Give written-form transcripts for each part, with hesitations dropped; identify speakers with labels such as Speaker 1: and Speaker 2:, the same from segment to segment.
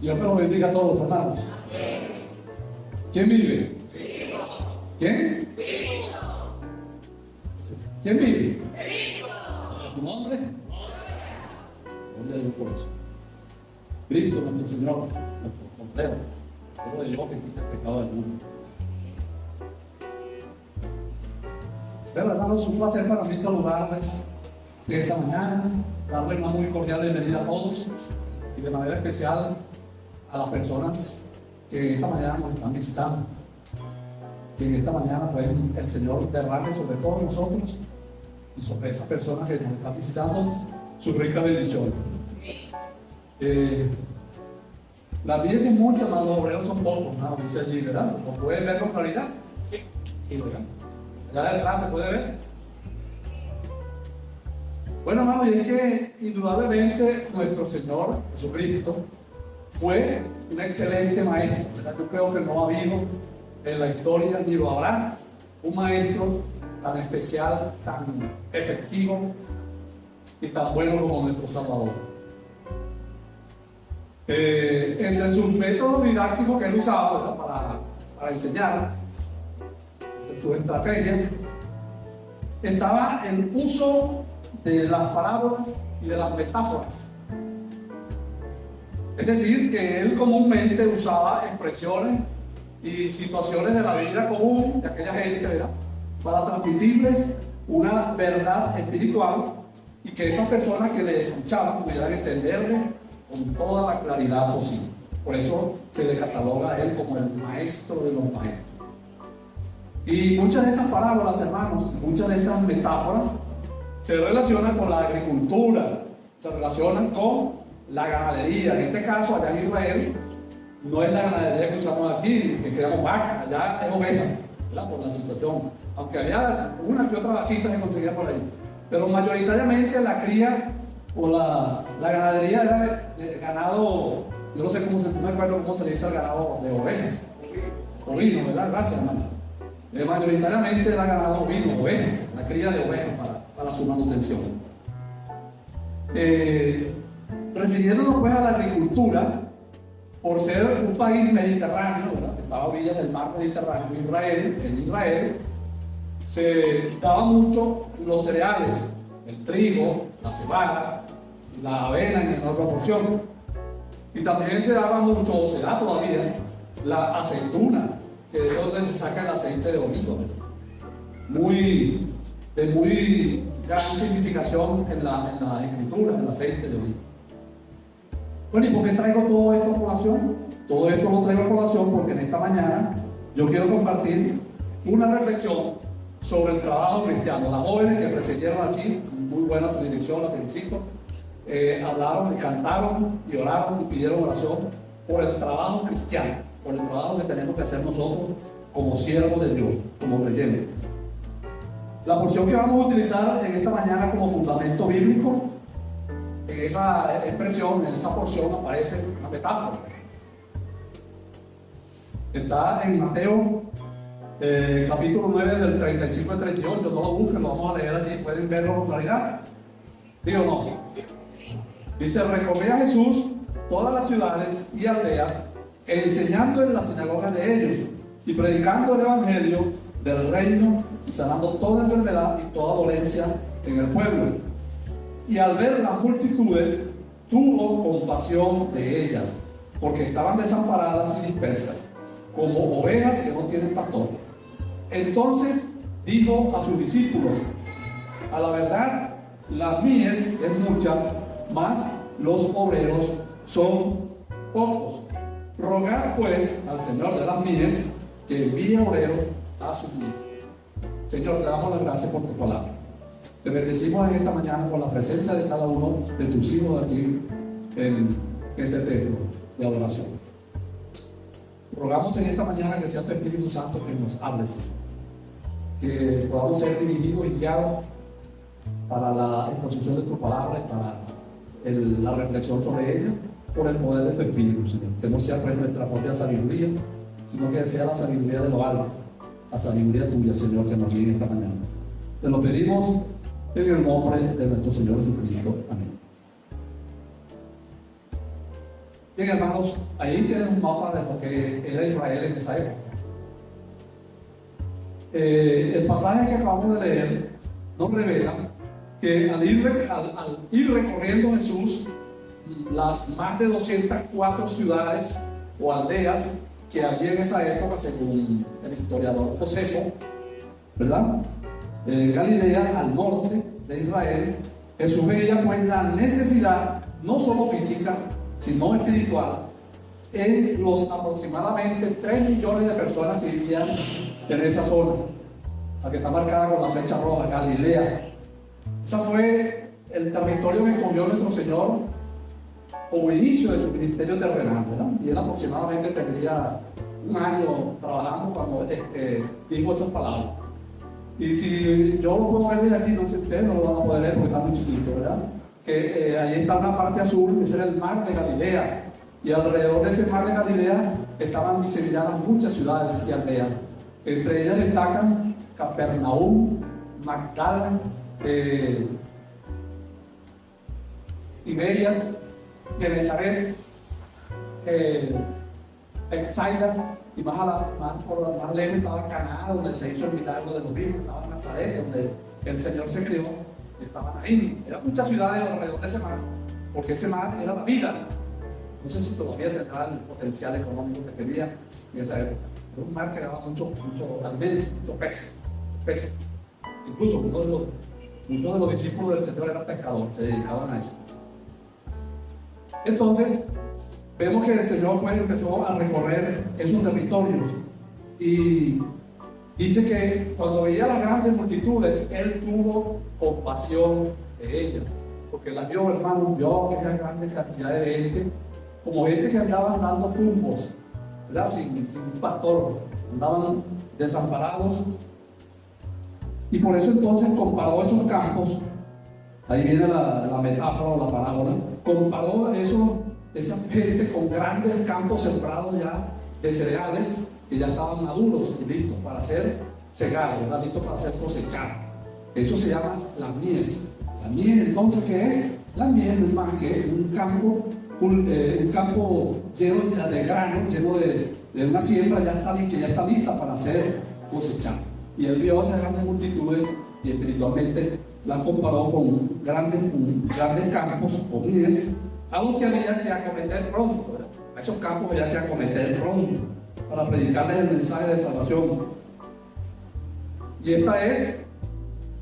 Speaker 1: Dios me lo bendiga a todos, hermanos. ¿Quién vive? ¿Quién? ¿Quién vive? ¿Su nombre? Gloria a Dios por eso. Cristo, nuestro Señor, nuestro Cordero, Cordero de Dios que quita el pecado del mundo. Pero hermanos, un placer para mí saludarles esta mañana, darles una muy cordial bienvenida a todos y de manera especial a las personas que esta mañana nos están visitando. Que en esta mañana pues, el Señor derrame sobre todos nosotros y sobre esas personas que nos están visitando su rica bendición. Las vidas son muchas, mas los obreros son pocos, ¿no? Dice allí, ¿verdad? ¿Lo pueden ver con claridad? Sí. ¿Verdad? Allá detrás se puede ver. Bueno, hermanos, y es que indudablemente nuestro Señor Jesucristo fue un excelente maestro, ¿verdad? Yo creo que no ha habido en la historia ni lo habrá un maestro tan especial, tan efectivo y tan bueno como nuestro Salvador. Entre sus métodos didácticos que él usaba, ¿verdad? para enseñar, sus estrategias, estaba el uso de las parábolas y de las metáforas. Es decir, que él comúnmente usaba expresiones y situaciones de la vida común de aquella gente, ¿verdad? Para transmitirles una verdad espiritual y que esas personas que le escuchaban pudieran entenderle con toda la claridad posible. Por eso se le cataloga a él como el maestro de los maestros. Y muchas de esas parábolas, hermanos, muchas de esas metáforas se relacionan con la agricultura, se relacionan con la ganadería. En este caso, allá en Israel, no es la ganadería que usamos aquí, que creamos vacas, allá es ovejas, ¿verdad? Por la situación. Aunque había una que otra vaquita se conseguía por ahí. Pero mayoritariamente la cría o la ganadería era de ganado, yo no sé cómo no me acuerdo cómo se le dice al ganado de ovejas. Ovino, ¿verdad? Gracias, hermano. Mayoritariamente era ganado ovino, ovejas, la cría de ovejas para su manutención. Refiriéndonos pues a la agricultura, por ser un país mediterráneo, ¿verdad? Que estaba a orillas del mar Mediterráneo, en Israel, se daban mucho los cereales, el trigo, la cebada, la avena en menor proporción, y también se daba mucho, o se da todavía, la aceituna, que es donde se saca el aceite de oliva, de muy gran significación en la escritura, en el aceite de oliva. Bueno, ¿y por qué traigo todo esto a colación? Todo esto lo traigo a colación porque en esta mañana yo quiero compartir una reflexión sobre el trabajo cristiano. Las jóvenes que precedieron aquí, muy buena su dirección, la felicito, hablaron y cantaron y oraron y pidieron oración por el trabajo cristiano, por el trabajo que tenemos que hacer nosotros como siervos de Dios, como creyentes. La porción que vamos a utilizar en esta mañana como fundamento bíblico, en esa expresión, en esa porción aparece una metáfora. Está en Mateo capítulo 9 del 35 al 38, no lo busquen, lo vamos a leer allí, pueden verlo con claridad. ¿Sí o no? Dice, recorría Jesús todas las ciudades y aldeas, enseñando en las sinagogas de ellos y predicando el evangelio del reino y sanando toda enfermedad y toda dolencia en el pueblo. Y al ver las multitudes, tuvo compasión de ellas, porque estaban desamparadas y dispersas, como ovejas que no tienen pastor. Entonces dijo a sus discípulos, a la verdad, la mies es mucha, mas los obreros son pocos. Rogad pues al Señor de las mies que envíe obreros a sus mies. Señor, te damos las gracias por tu palabra. Te bendecimos en esta mañana con la presencia de cada uno de tus hijos aquí en este templo de adoración. Rogamos en esta mañana que sea tu Espíritu Santo que nos hable, que podamos ser dirigidos y guiados para la exposición de tu palabra y para la reflexión sobre ella por el poder de tu Espíritu, Señor. Que no sea pues nuestra propia sabiduría, sino que sea la sabiduría de lo alto, la sabiduría tuya, Señor, que nos guíe esta mañana. Te lo pedimos en el nombre de nuestro Señor Jesucristo. Amén. Bien, hermanos, ahí tienen un mapa de lo que era Israel en esa época. El pasaje que acabamos de leer nos revela que al ir recorriendo Jesús las más de 204 ciudades o aldeas que había en esa época, según el historiador Josefo, ¿verdad? Galilea, al norte de Israel, Jesús veía pues la necesidad, no solo física, sino espiritual, en los aproximadamente 3 millones de personas que vivían en esa zona, la que está marcada con la flecha roja, Galilea. Ese fue el territorio que escogió nuestro Señor como inicio de su ministerio terrenal, ¿verdad? Y él aproximadamente tendría un año trabajando cuando dijo esas palabras. Y si yo lo puedo ver desde aquí, no sé, ustedes no lo van a poder ver porque está muy chiquito, ¿verdad? Que ahí está una parte azul, ese era el mar de Galilea. Y alrededor de ese mar de Galilea estaban diseminadas muchas ciudades y aldeas. Entre ellas destacan Capernaum, Magdala, Tiberias, Genezaret, Bethsaida, y más lejos estaba Canaán, donde se hizo el milagro de los vivos, estaba Nazaret, donde el Señor se crió, estaban ahí. Eran muchas ciudades alrededor de ese mar, porque ese mar era la vida. No sé si todavía tendrá el potencial económico que tenía en esa época. Era un mar que daba mucho alimento, muchos peces. Incluso muchos de los discípulos del Señor eran pescadores, se dedicaban a eso. Entonces, vemos que el Señor pues empezó a recorrer esos territorios y dice que cuando veía las grandes multitudes, Él tuvo compasión de ellas, porque las vio, hermanos, vio aquella grande cantidad de gente, como gente que andaban dando tumbos, ¿verdad? Sin un pastor, andaban desamparados. Y por eso entonces comparó esos campos, ahí viene la metáfora o la parábola, comparó esa gente con grandes campos sembrados ya de cereales que ya estaban maduros y listos para ser cegados, ¿verdad? Listos para ser cosechados. Eso se llama la mies. La mies, entonces, ¿qué es? La mies no es más que un campo lleno de grano, lleno de una siembra que ya está lista para ser cosechada. Y él vio esas grandes multitudes y espiritualmente las comparó con grandes campos o mies, a los que había que acometer pronto, ¿verdad? A esos campos había que acometer pronto para predicarles el mensaje de salvación. Y esta es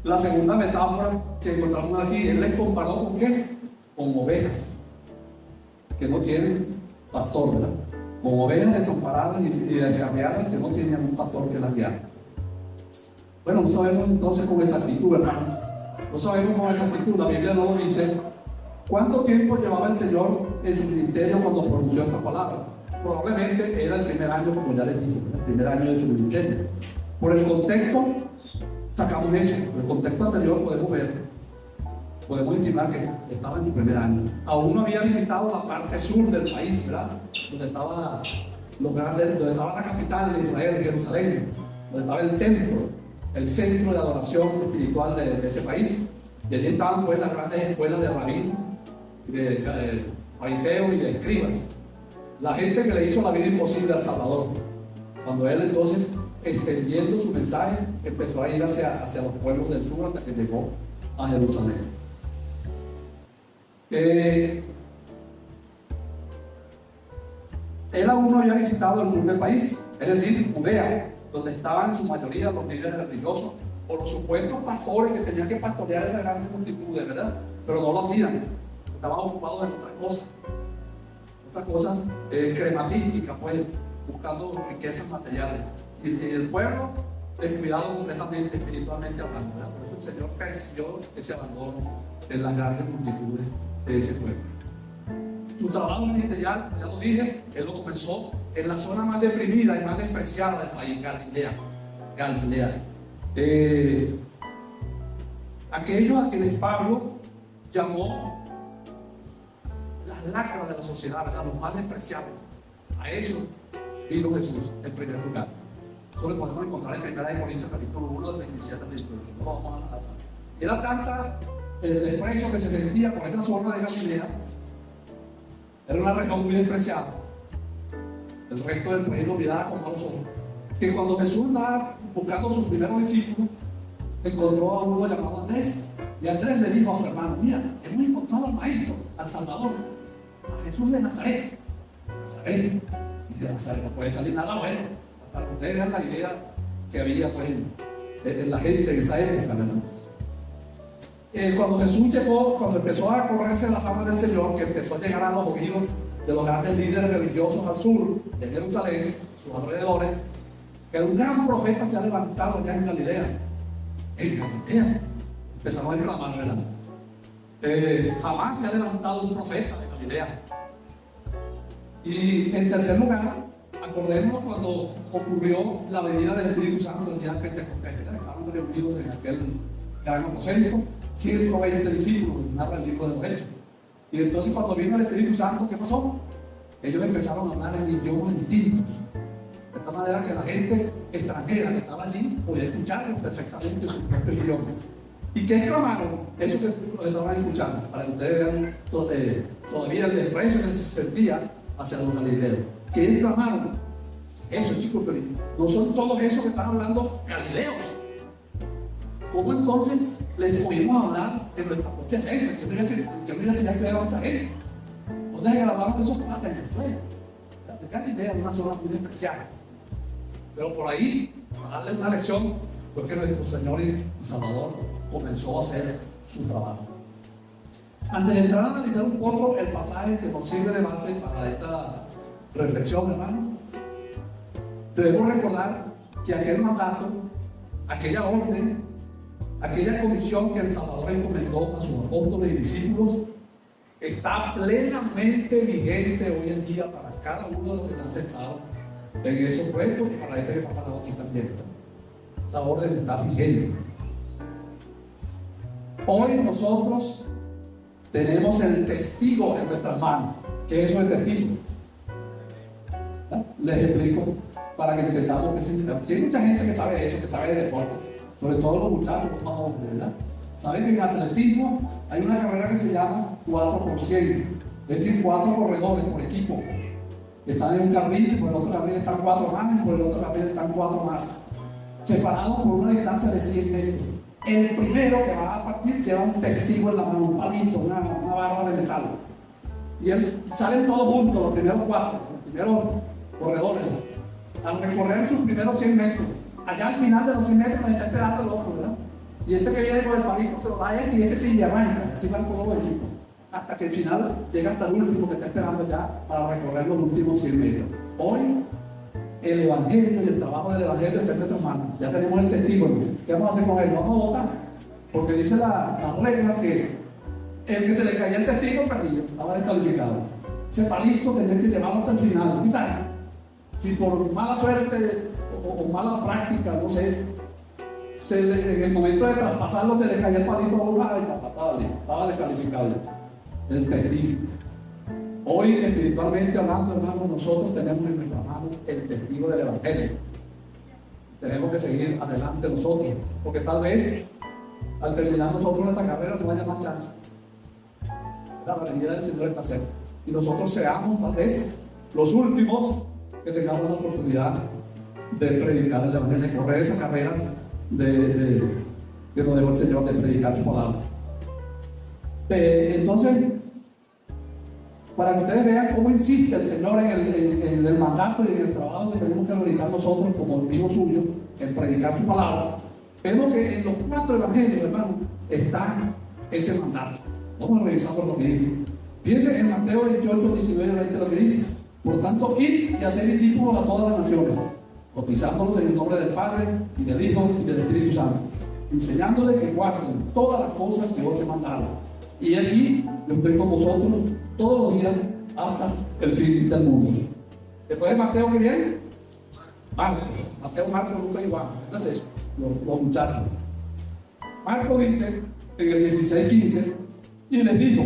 Speaker 1: la segunda metáfora que encontramos aquí. Él les comparó con ¿qué? Con ovejas que no tienen pastor, ¿verdad? Con ovejas desamparadas y descarriadas que no tenían un pastor que las guiara. Bueno, no sabemos entonces con exactitud, hermano. No sabemos con exactitud, la Biblia no lo dice. ¿Cuánto tiempo llevaba el Señor en su ministerio cuando pronunció esta palabra? Probablemente era el primer año, como ya les dije, el primer año de su ministerio. Por el contexto, sacamos eso. Por el contexto anterior podemos estimar que estaba en su primer año. Aún no había visitado la parte sur del país, ¿verdad? Donde estaba la capital de Israel, Jerusalén, donde estaba el templo, el centro de adoración espiritual de ese país. Y allí estaban pues las grandes escuelas de rabí, de fariseos y de escribas. La gente que le hizo la vida imposible al Salvador. Cuando él entonces, extendiendo su mensaje, empezó a ir hacia los pueblos del sur hasta que llegó a Jerusalén. Él aún no había visitado el sur del país, es decir, Judea, donde estaban en su mayoría los líderes religiosos o los supuestos pastores que tenían que pastorear esas grandes multitudes, ¿verdad? Pero no lo hacían, estaban ocupados en otras cosas crematísticas, pues, buscando riquezas materiales. Y el pueblo descuidado completamente espiritualmente hablando, ¿verdad? Por eso el Señor persiguió ese abandono en las grandes multitudes de ese pueblo. Su trabajo ministerial, ya lo dije, él lo comenzó en la zona más deprimida y más despreciada del país, Galilea. Aquellos a quienes Pablo llamó las lacras de la sociedad, ¿verdad? Los más despreciados. A eso vino Jesús en primer lugar. Eso lo podemos encontrar en 1 Corintios capítulo 1 del 27 al 28. No vamos a la casa. Y era tanta el desprecio que se sentía por esa zona de Galilea Era una región muy despreciada. El resto del país lo miraba con malos ojos. Que cuando Jesús andaba buscando a sus primeros discípulos, encontró a uno llamado Andrés. Y Andrés le dijo a su hermano: mira, hemos encontrado al Maestro, al Salvador, a Jesús de Nazaret. Nazaret. Y de Nazaret no puede salir nada bueno. Para que ustedes vean la idea que había pues, en la gente en esa época, ¿verdad? Cuando Jesús llegó, cuando empezó a correrse la fama del Señor, que empezó a llegar a los oídos de los grandes líderes religiosos al sur de Jerusalén, sus alrededores, que un gran profeta se ha levantado allá en Galilea. En Galilea empezaron a exclamar, ¿verdad? Jamás se ha levantado un profeta de Galilea. Y en tercer lugar, acordémonos cuando ocurrió la venida del Espíritu Santo el día de Pentecostés, ¿verdad? Estaban reunidos en aquel gran aposento, 120 discípulos, narra el libro de los Hechos. Y entonces cuando vino el Espíritu Santo, ¿qué pasó? Ellos empezaron a hablar en idiomas distintos, de tal manera que la gente extranjera que estaba allí podía escucharlos perfectamente en su propio idioma. ¿Y qué exclamaron? Eso que los estaban escuchando, para que ustedes vean todavía el desprecio que se sentía hacia los galileos. ¿Qué exclamaron? Eso, chicos, pero no son todos esos que están hablando galileos. ¿Cómo entonces les oímos hablar en nuestra propia lengua? ¿Qué universidad crearon esa gente? ¿Dónde se grabaron esos platos? En el suelo. La Galilea es una zona muy despreciada. Pero por ahí, para darles una lección, fue que nuestro Señor y Salvador comenzó a hacer su trabajo. Antes de entrar a analizar un poco el pasaje que nos sirve de base para esta reflexión, hermano, debemos recordar que aquel mandato, aquella orden, aquella comisión que el Salvador encomendó a sus apóstoles y discípulos está plenamente vigente hoy en día para cada uno de los que están sentados en esos puestos y para este que está parado aquí también. Esa orden está vigente. Hoy nosotros tenemos el testigo en nuestras manos. ¿Qué es eso de testigo? Les explico para que entendamos qué significa. Hay mucha gente que sabe eso, que sabe de deporte, sobre todo los muchachos, los más jóvenes, ¿verdad? Saben que en atletismo hay una carrera que se llama 4x100, es decir, 4 corredores por equipo. Están en un carril, y por el otro carril están 4 más, y por el otro carril están 4 más, separados por una distancia de 100 metros. El primero que va a partir lleva un testigo en la mano, un palito, una barra de metal. Y salen todos juntos, los primeros 4, los primeros corredores, al recorrer sus primeros 100 metros. Allá al final de los 100 metros nos está esperando el otro, ¿verdad? Y este que viene con el palito se lo da y este sigue arranca, así van todos los equipos. Hasta que al final llega hasta el último que está esperando ya para recorrer los últimos 100 metros. Hoy el Evangelio y el trabajo del Evangelio está en nuestras manos. Ya tenemos el testigo. ¿Qué vamos a hacer con él? Vamos a votar. Porque dice la regla que el que se le caía el testigo perdía, estaba descalificado. Ese palito tenía que llevarlo hasta el final. ¿Qué si por mala suerte o mala práctica, no sé, en el momento de traspasarlo se le caía el palito y estaba descalificado el testigo. Hoy, espiritualmente hablando, hermanos, nosotros tenemos en nuestras manos el testigo del Evangelio. Tenemos que seguir adelante nosotros, porque tal vez al terminar nosotros esta carrera no haya más chance. La venida del Señor está cerca y nosotros seamos tal vez los últimos que tengamos la oportunidad de predicar el Evangelio, de correr esa carrera que nos dejó el Señor, de predicar su palabra. Entonces, para que ustedes vean cómo insiste el Señor en el mandato y en el trabajo que tenemos que realizar nosotros como hijos suyos en predicar su palabra, vemos que en los 4 evangelios, hermanos, está ese mandato. Vamos a revisar por lo que dice. Fíjense en Mateo 28, 19 y 20 lo que dice: por tanto, id y haced discípulos a todas las naciones, bautizándolos en el nombre del Padre y del Hijo y del Espíritu Santo, enseñándoles que guarden todas las cosas que os he mandado. Y aquí yo estoy con vosotros todos los días hasta el fin del mundo. Después de Mateo, ¿qué viene? Mateo, Marcos, Lucas y Juan. Entonces, los muchachos. Marcos dice en el 16:15, y les dijo: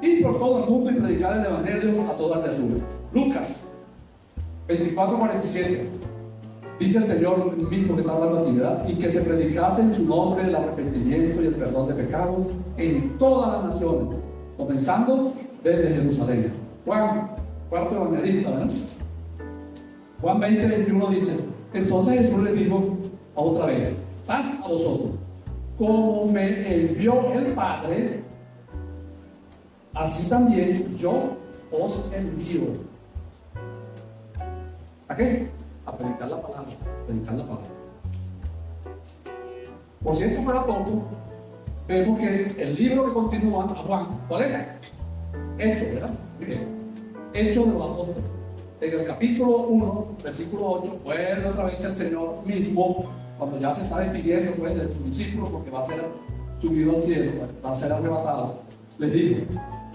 Speaker 1: id por todo el mundo y predicar el Evangelio a toda criatura. Lucas 24:47, dice el Señor mismo que está hablando aquí, ¿verdad? Y que se predicase en su nombre el arrepentimiento y el perdón de pecados en todas las naciones, comenzando desde Jerusalén. Juan, cuarto evangelista, ¿verdad? Juan 20, 21 dice: entonces Jesús les dijo otra vez: paz a vosotros. Como me envió el Padre, así también yo os envío. ¿A qué? A predicar la palabra. Predicar la palabra. Por si esto fuera poco, vemos que el libro que continúa a Juan, ¿cuál era? Hechos, ¿verdad? Muy bien. Hechos de los apóstoles. En el capítulo 1, versículo 8, vuelve otra vez el Señor mismo, cuando ya se está despidiendo pues, de sus discípulos, porque va a ser subido al cielo, va a ser arrebatado. Les dijo: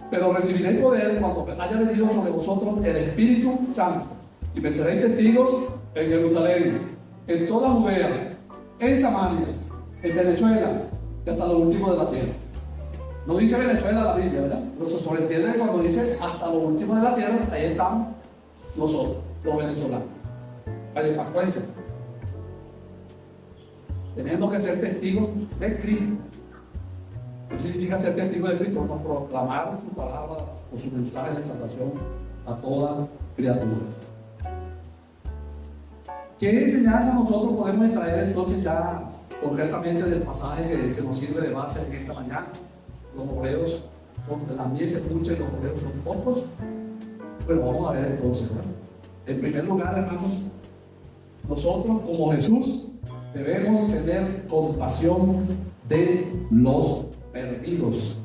Speaker 1: pero recibiréis poder cuando haya venido sobre vosotros el Espíritu Santo, y me seréis testigos en Jerusalén, en toda Judea, en Samaria, en Venezuela y hasta lo último de la tierra. No dice Venezuela la Biblia, ¿verdad? Pero se sobreentiende que cuando dice hasta lo último de la tierra, ahí estamos nosotros, los venezolanos. Vallepascuenses, teniendo que ser testigos de Cristo. ¿Qué significa ser testigo de Cristo? No, proclamar su palabra o su mensaje de salvación a toda criatura. ¿Qué enseñanza nosotros podemos extraer entonces ya concretamente del pasaje que nos sirve de base en esta mañana? Los obreros son, la mies es mucha y los obreros son pocos. Bueno, vamos a ver entonces, ¿verdad? En primer lugar, hermanos, nosotros como Jesús debemos tener compasión de los perdidos.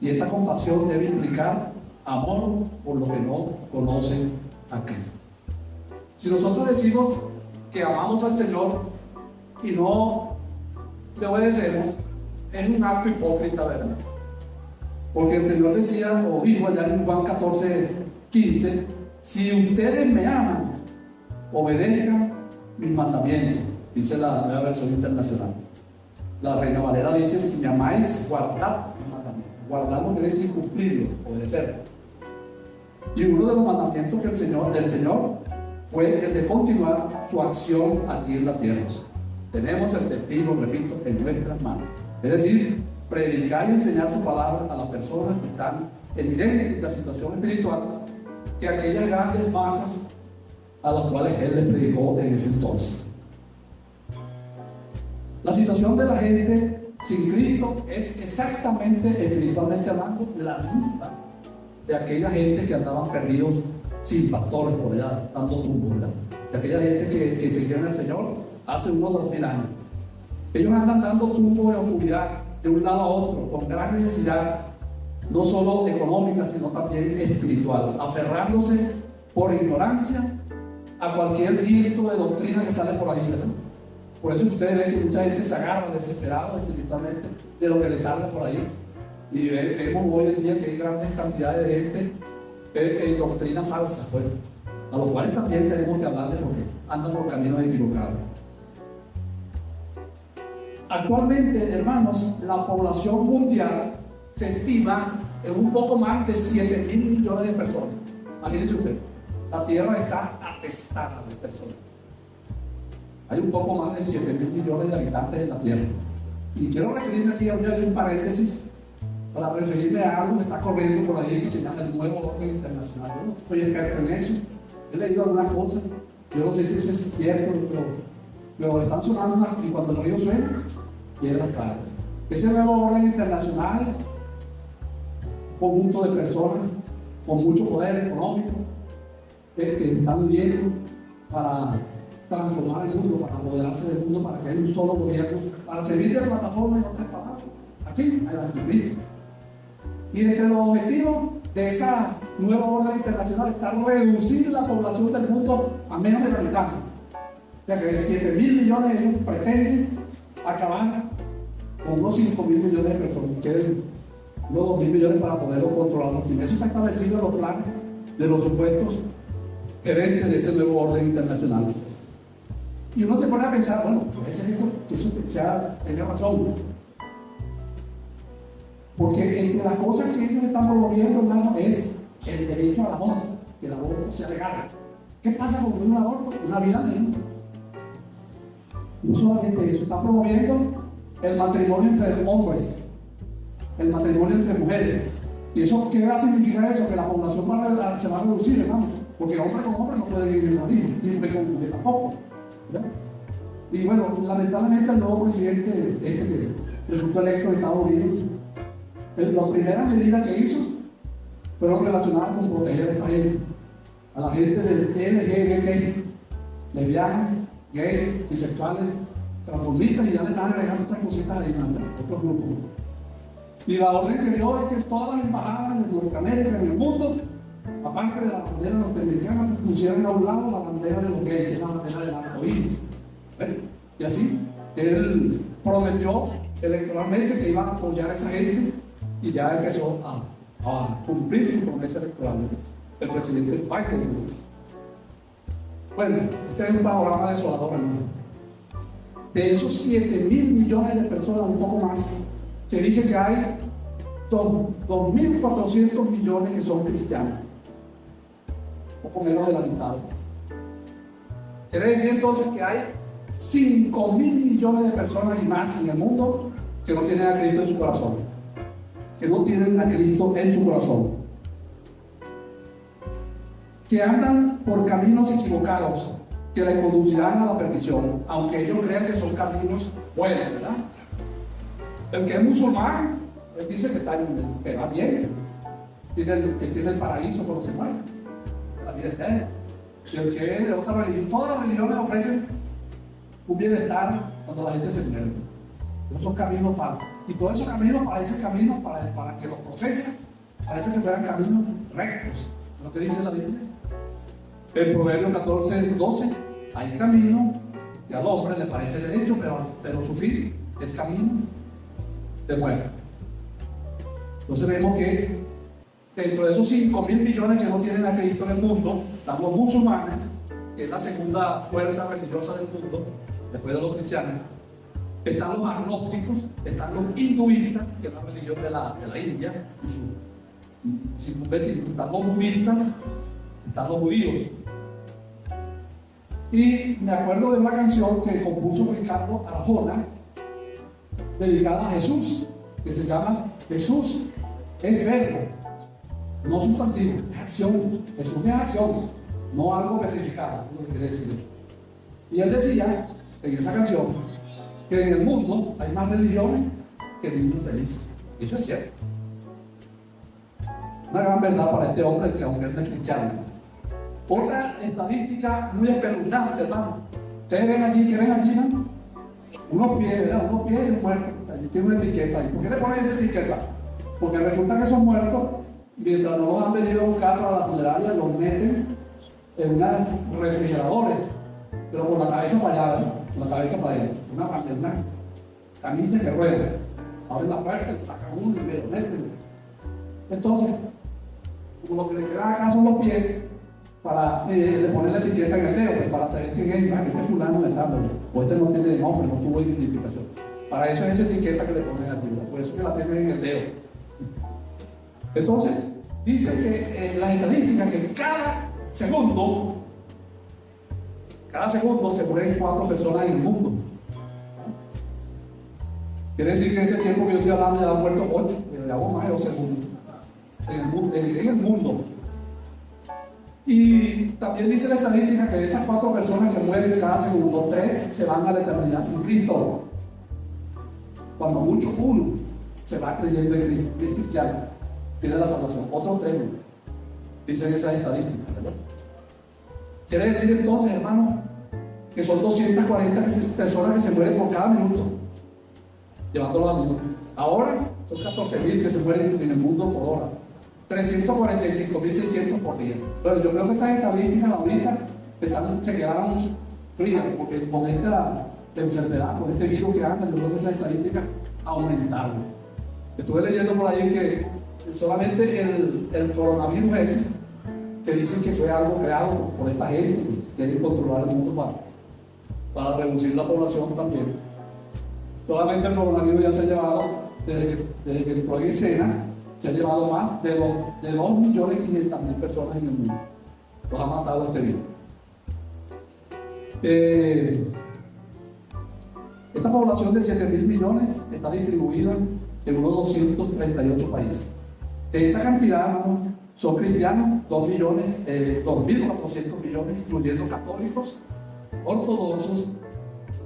Speaker 1: Y esta compasión debe implicar amor por los que no conocen a Cristo. Si nosotros decimos que amamos al Señor y no le obedecemos, es un acto hipócrita, ¿verdad? Porque el Señor decía, o dijo allá en Juan 14, 15: si ustedes me aman, obedezcan mis mandamientos. Dice la Nueva Versión Internacional. La Reina Valera dice: si me amáis, guardad mis mandamientos. Guardarlo quiere decir cumplirlo, obedecerlo. Y uno de los mandamientos que del Señor fue el de continuar su acción aquí en la tierra. Tenemos el testigo, repito, en nuestras manos. Es decir, predicar y enseñar su palabra a las personas que están en idéntica situación espiritual que aquellas grandes masas a las cuales Él les predicó en ese entonces. La situación de la gente sin Cristo es exactamente, espiritualmente hablando, la misma de aquella gente que andaban perdidos sin pastores por allá, dando tumbos, ¿verdad? De aquella gente que seguían al Señor hace unos 2000 años. Ellos andan dando tumbos de oscuridad de un lado a otro, con gran necesidad, no solo económica, sino también espiritual, aferrándose por ignorancia a cualquier viento de doctrina que sale por ahí, ¿verdad? Por eso ustedes ven que mucha gente se agarra desesperada espiritualmente de lo que les salga por ahí. Y vemos hoy en día que hay grandes cantidades de gente en doctrina falsa, pues, a los cuales también tenemos que hablarles porque andan por caminos equivocados. Actualmente, hermanos, la población mundial se estima en un poco más de 7.000 millones de personas. Imagínense usted, la tierra está atestada de personas. Hay un poco más de 7.000 millones de habitantes en la tierra. Y quiero referirme aquí a un paréntesis para referirme a algo que está corriendo por ahí que se llama el nuevo orden internacional. Yo no soy experto en eso, he leído algunas cosas, yo no sé si eso es cierto, pero están sonando unas, y cuando el río suena, piedras caen. Ese nuevo orden internacional, un conjunto de personas con mucho poder económico que se están uniendo para transformar el mundo, para apoderarse del mundo, para que haya un solo gobierno, para servir de plataforma, en otras palabras, aquí, en el Anticristo. Y entre los objetivos de esa nueva orden internacional está reducir la población del mundo a menos de la mitad. Ya que 7.000 millones ellos pretenden acabar con unos 5.000 millones de personas. Quieren unos 2.000 millones para poderlo controlar. Eso está establecido en los planes de los supuestos gerentes de ese nuevo orden internacional. Y uno se pone a pensar, bueno, puede ser eso tenga razón. Porque entre las cosas que ellos están promoviendo, hermano, es el derecho al aborto, que el aborto sea legal. ¿Qué pasa con un aborto? Una vida menos. No solamente eso, están promoviendo el matrimonio entre hombres, el matrimonio entre mujeres, ¿Y eso qué va a significar eso? Que la población se va a reducir, hermano. Porque hombre con hombre no puede vivir la vida, y mujer con mujer tampoco, ¿verdad? Y bueno, lamentablemente el nuevo presidente, que resultó electo de Estados Unidos, la primera medida que hizo fueron relacionadas con proteger a esta gente, a la gente del LGBT, lesbianas, gays, bisexuales, transformistas, y ya le están agregando estas cositas ahí, otros grupos. Y la orden que dio es que todas las embajadas de Norteamérica en el mundo, aparte de la bandera norteamericana, pusieran a un lado la bandera de los gays, que es la bandera del arco iris. Y así, él prometió electoralmente que iba a apoyar a esa gente, y ya empezó a cumplir su promesa electoral, el presidente Biden. Bueno, este es un panorama desolador, hermano. De esos 7.000 millones de personas, un poco más, se dice que hay 2.400 millones que son cristianos, poco menos de la mitad. Quiere decir entonces que hay 5.000 millones de personas y más en el mundo que no tienen a Cristo en su corazón, que no tienen a Cristo en su corazón, que andan por caminos equivocados que les conducirán a la perdición, aunque ellos crean que son caminos buenos, ¿verdad? El que es musulmán, él dice que va bien, que tiene el paraíso por los demás, la vida eterna. Y el que es de otra religión, todas las religiones ofrecen un bienestar cuando la gente se muere. Esos caminos falsos. Y todos esos caminos parecen caminos para que los profesen, parece que fueran caminos rectos. ¿Lo que dice la Biblia? En Proverbios 14:12, hay camino que al hombre le parece derecho, pero su fin es camino de muerte. Entonces vemos que dentro de esos 5.000 millones que no tienen a Cristo en el mundo, están los musulmanes, que es la segunda fuerza religiosa del mundo, después de los cristianos. Están los agnósticos, están los hinduistas, que es la religión de la India, y sus vecinos. Están los budistas, están los judíos. Y me acuerdo de una canción que compuso Ricardo Arjona, dedicada a Jesús, que se llama Jesús es verbo, no sustantivo, es acción. Jesús es acción, no algo petrificado, lo que quiere decir. Y él decía en esa canción que en el mundo hay más religiones que niños felices. Y eso es cierto. Una gran verdad para este hombre, que aunque él no es cristiano. Otra estadística muy espeluznante, hermano. Ustedes ven allí, ¿qué ven allí, no? Unos pies, ¿verdad? Unos pies muertos. Allí tiene una etiqueta ahí. ¿Por qué le ponen esa etiqueta? Porque resulta que esos muertos, mientras no los han venido a buscar para la funeraria, los meten en unos refrigeradores, pero con la cabeza para allá, ¿verdad? Con la cabeza para adentro. Una camilla que rueda. Abren la puerta, sacan uno y me lo meten. Entonces, como lo que le queda acá son los pies, para le poner la etiqueta en el dedo, pues, para saber quién es, este es fulano de tal, o este no tiene nombre, no tuvo identificación. Para eso es esa etiqueta que le ponen aquí, por eso que la tienen en el dedo. Entonces, dice que las estadísticas que cada segundo se mueren 4 personas en el mundo. Quiere decir que en este tiempo que yo estoy hablando ya han muerto 8, pero ya más de 2 segundos en el mundo. Y también dice la estadística que de esas 4 personas que mueren cada segundo, 3 se van a la eternidad sin Cristo. Cuando mucho, 1 se va creyendo en Cristo, es cristiano, tiene la salvación. Otros 3 dicen esas estadísticas, ¿verdad? Quiere decir entonces, hermano, que son 240 personas que se mueren por cada minuto, llevándolo a minuto. Ahora son 14.000 que se mueren en el mundo por hora. 345.600 por día. Bueno, yo creo que estas estadísticas ahorita se quedaron frías, porque con esta enfermedad, con este virus que anda, yo creo que esas estadísticas aumentaron. Estuve leyendo por ahí que solamente el coronavirus ese, que dicen que fue algo creado por esta gente que quiere controlar el mundo para reducir la población también. Solamente el coronavirus ya se ha llevado, desde que entró en escena, se ha llevado más de 2.500.000 personas en el mundo. Los ha matado este virus. Esta población de 7.000 millones está distribuida en unos 238 países. De esa cantidad, hermano, son cristianos 2.400 millones, incluyendo católicos, ortodoxos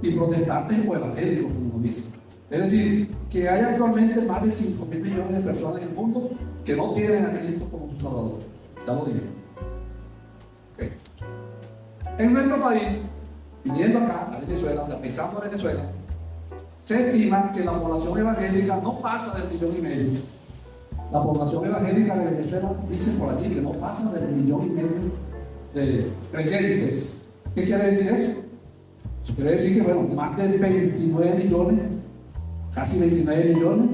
Speaker 1: y protestantes o evangélicos, como nos dicen. Es decir, que hay actualmente más de 5.000 millones de personas en el mundo que no tienen a Cristo como su Salvador. Ya lo dije. Okay. En nuestro país, viniendo acá a Venezuela, pisando a Venezuela, se estima que la población evangélica no pasa del 1,5 millones. La población evangélica de Venezuela dice por allí que no pasa del 1,5 millones de creyentes. ¿Qué quiere decir eso? Eso quiere decir que, bueno, más de 29 millones, casi 29 millones,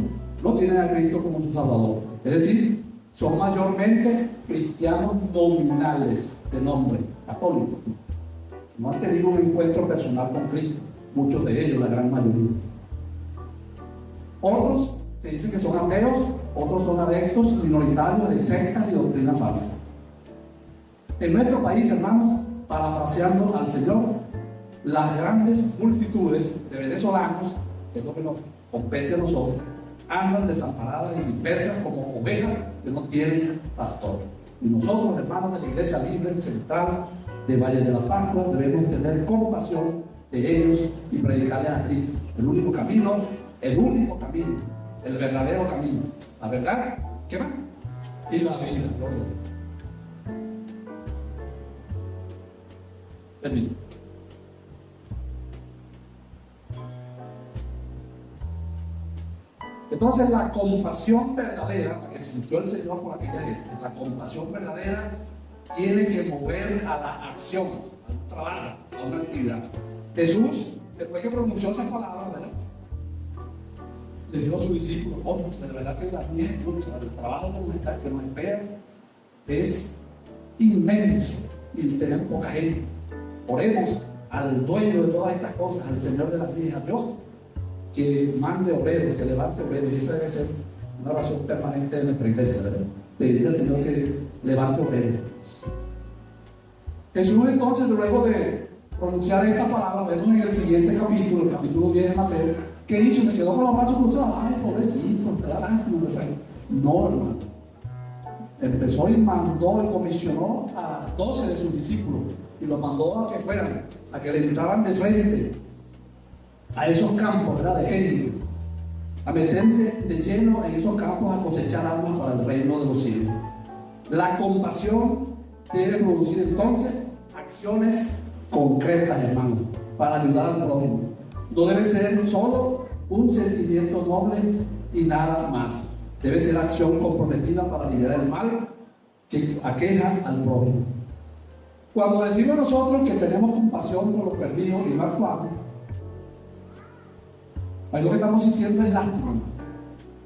Speaker 1: no tienen a Cristo como su Salvador. Es decir, son mayormente cristianos nominales de nombre, católicos. No han tenido un encuentro personal con Cristo, muchos de ellos, la gran mayoría. Otros se dicen que son ateos, otros son adeptos minoritarios de sectas y doctrinas falsas. En nuestro país, hermanos, parafraseando al Señor, las grandes multitudes de venezolanos, que es lo que nos compete a nosotros, andan desamparadas y dispersas como ovejas que no tienen pastor. Y nosotros, hermanos de la Iglesia Libre Central de Valle de la Pascua, debemos tener compasión de ellos y predicarles a Cristo. El único camino, el verdadero camino. La verdad, ¿qué más? Y la vida. Gloria a Dios. Termino. Entonces, la compasión verdadera, la que sintió el Señor por aquella gente, la compasión verdadera tiene que mover a la acción, a un trabajo, a una actividad. Jesús, después que pronunció esas palabras, ¿verdad?, le dijo a sus discípulos: oh, de verdad que la vida es mucha, el trabajo que nos espera es inmenso y tenemos poca gente. Oremos al dueño de todas estas cosas, al Señor de las vidas, a Dios, que mande obreros, que levante obreros. Y esa debe ser una oración permanente de nuestra iglesia, ¿verdad? Pedirle al Señor que levante obreros. Jesús, entonces, luego de pronunciar esta palabra, vemos en el siguiente capítulo, el capítulo 10 de Mateo, ¿qué hizo? Se quedó con los brazos cruzados. Ay, pobrecito, me da lástima. No, hermano. Empezó y mandó y comisionó a 12 de sus discípulos y los mandó a que fueran, a que le entraran de frente a esos campos, ¿verdad?, de gente, a meterse de lleno en esos campos a cosechar almas para el reino de los cielos. La compasión debe producir entonces acciones concretas, hermanos, para ayudar al prójimo. No debe ser solo un sentimiento noble y nada más. Debe ser acción comprometida para liberar el mal que aqueja al prójimo. Cuando decimos nosotros que tenemos compasión por los perdidos y no actuamos, ahí lo que estamos sintiendo es lástima.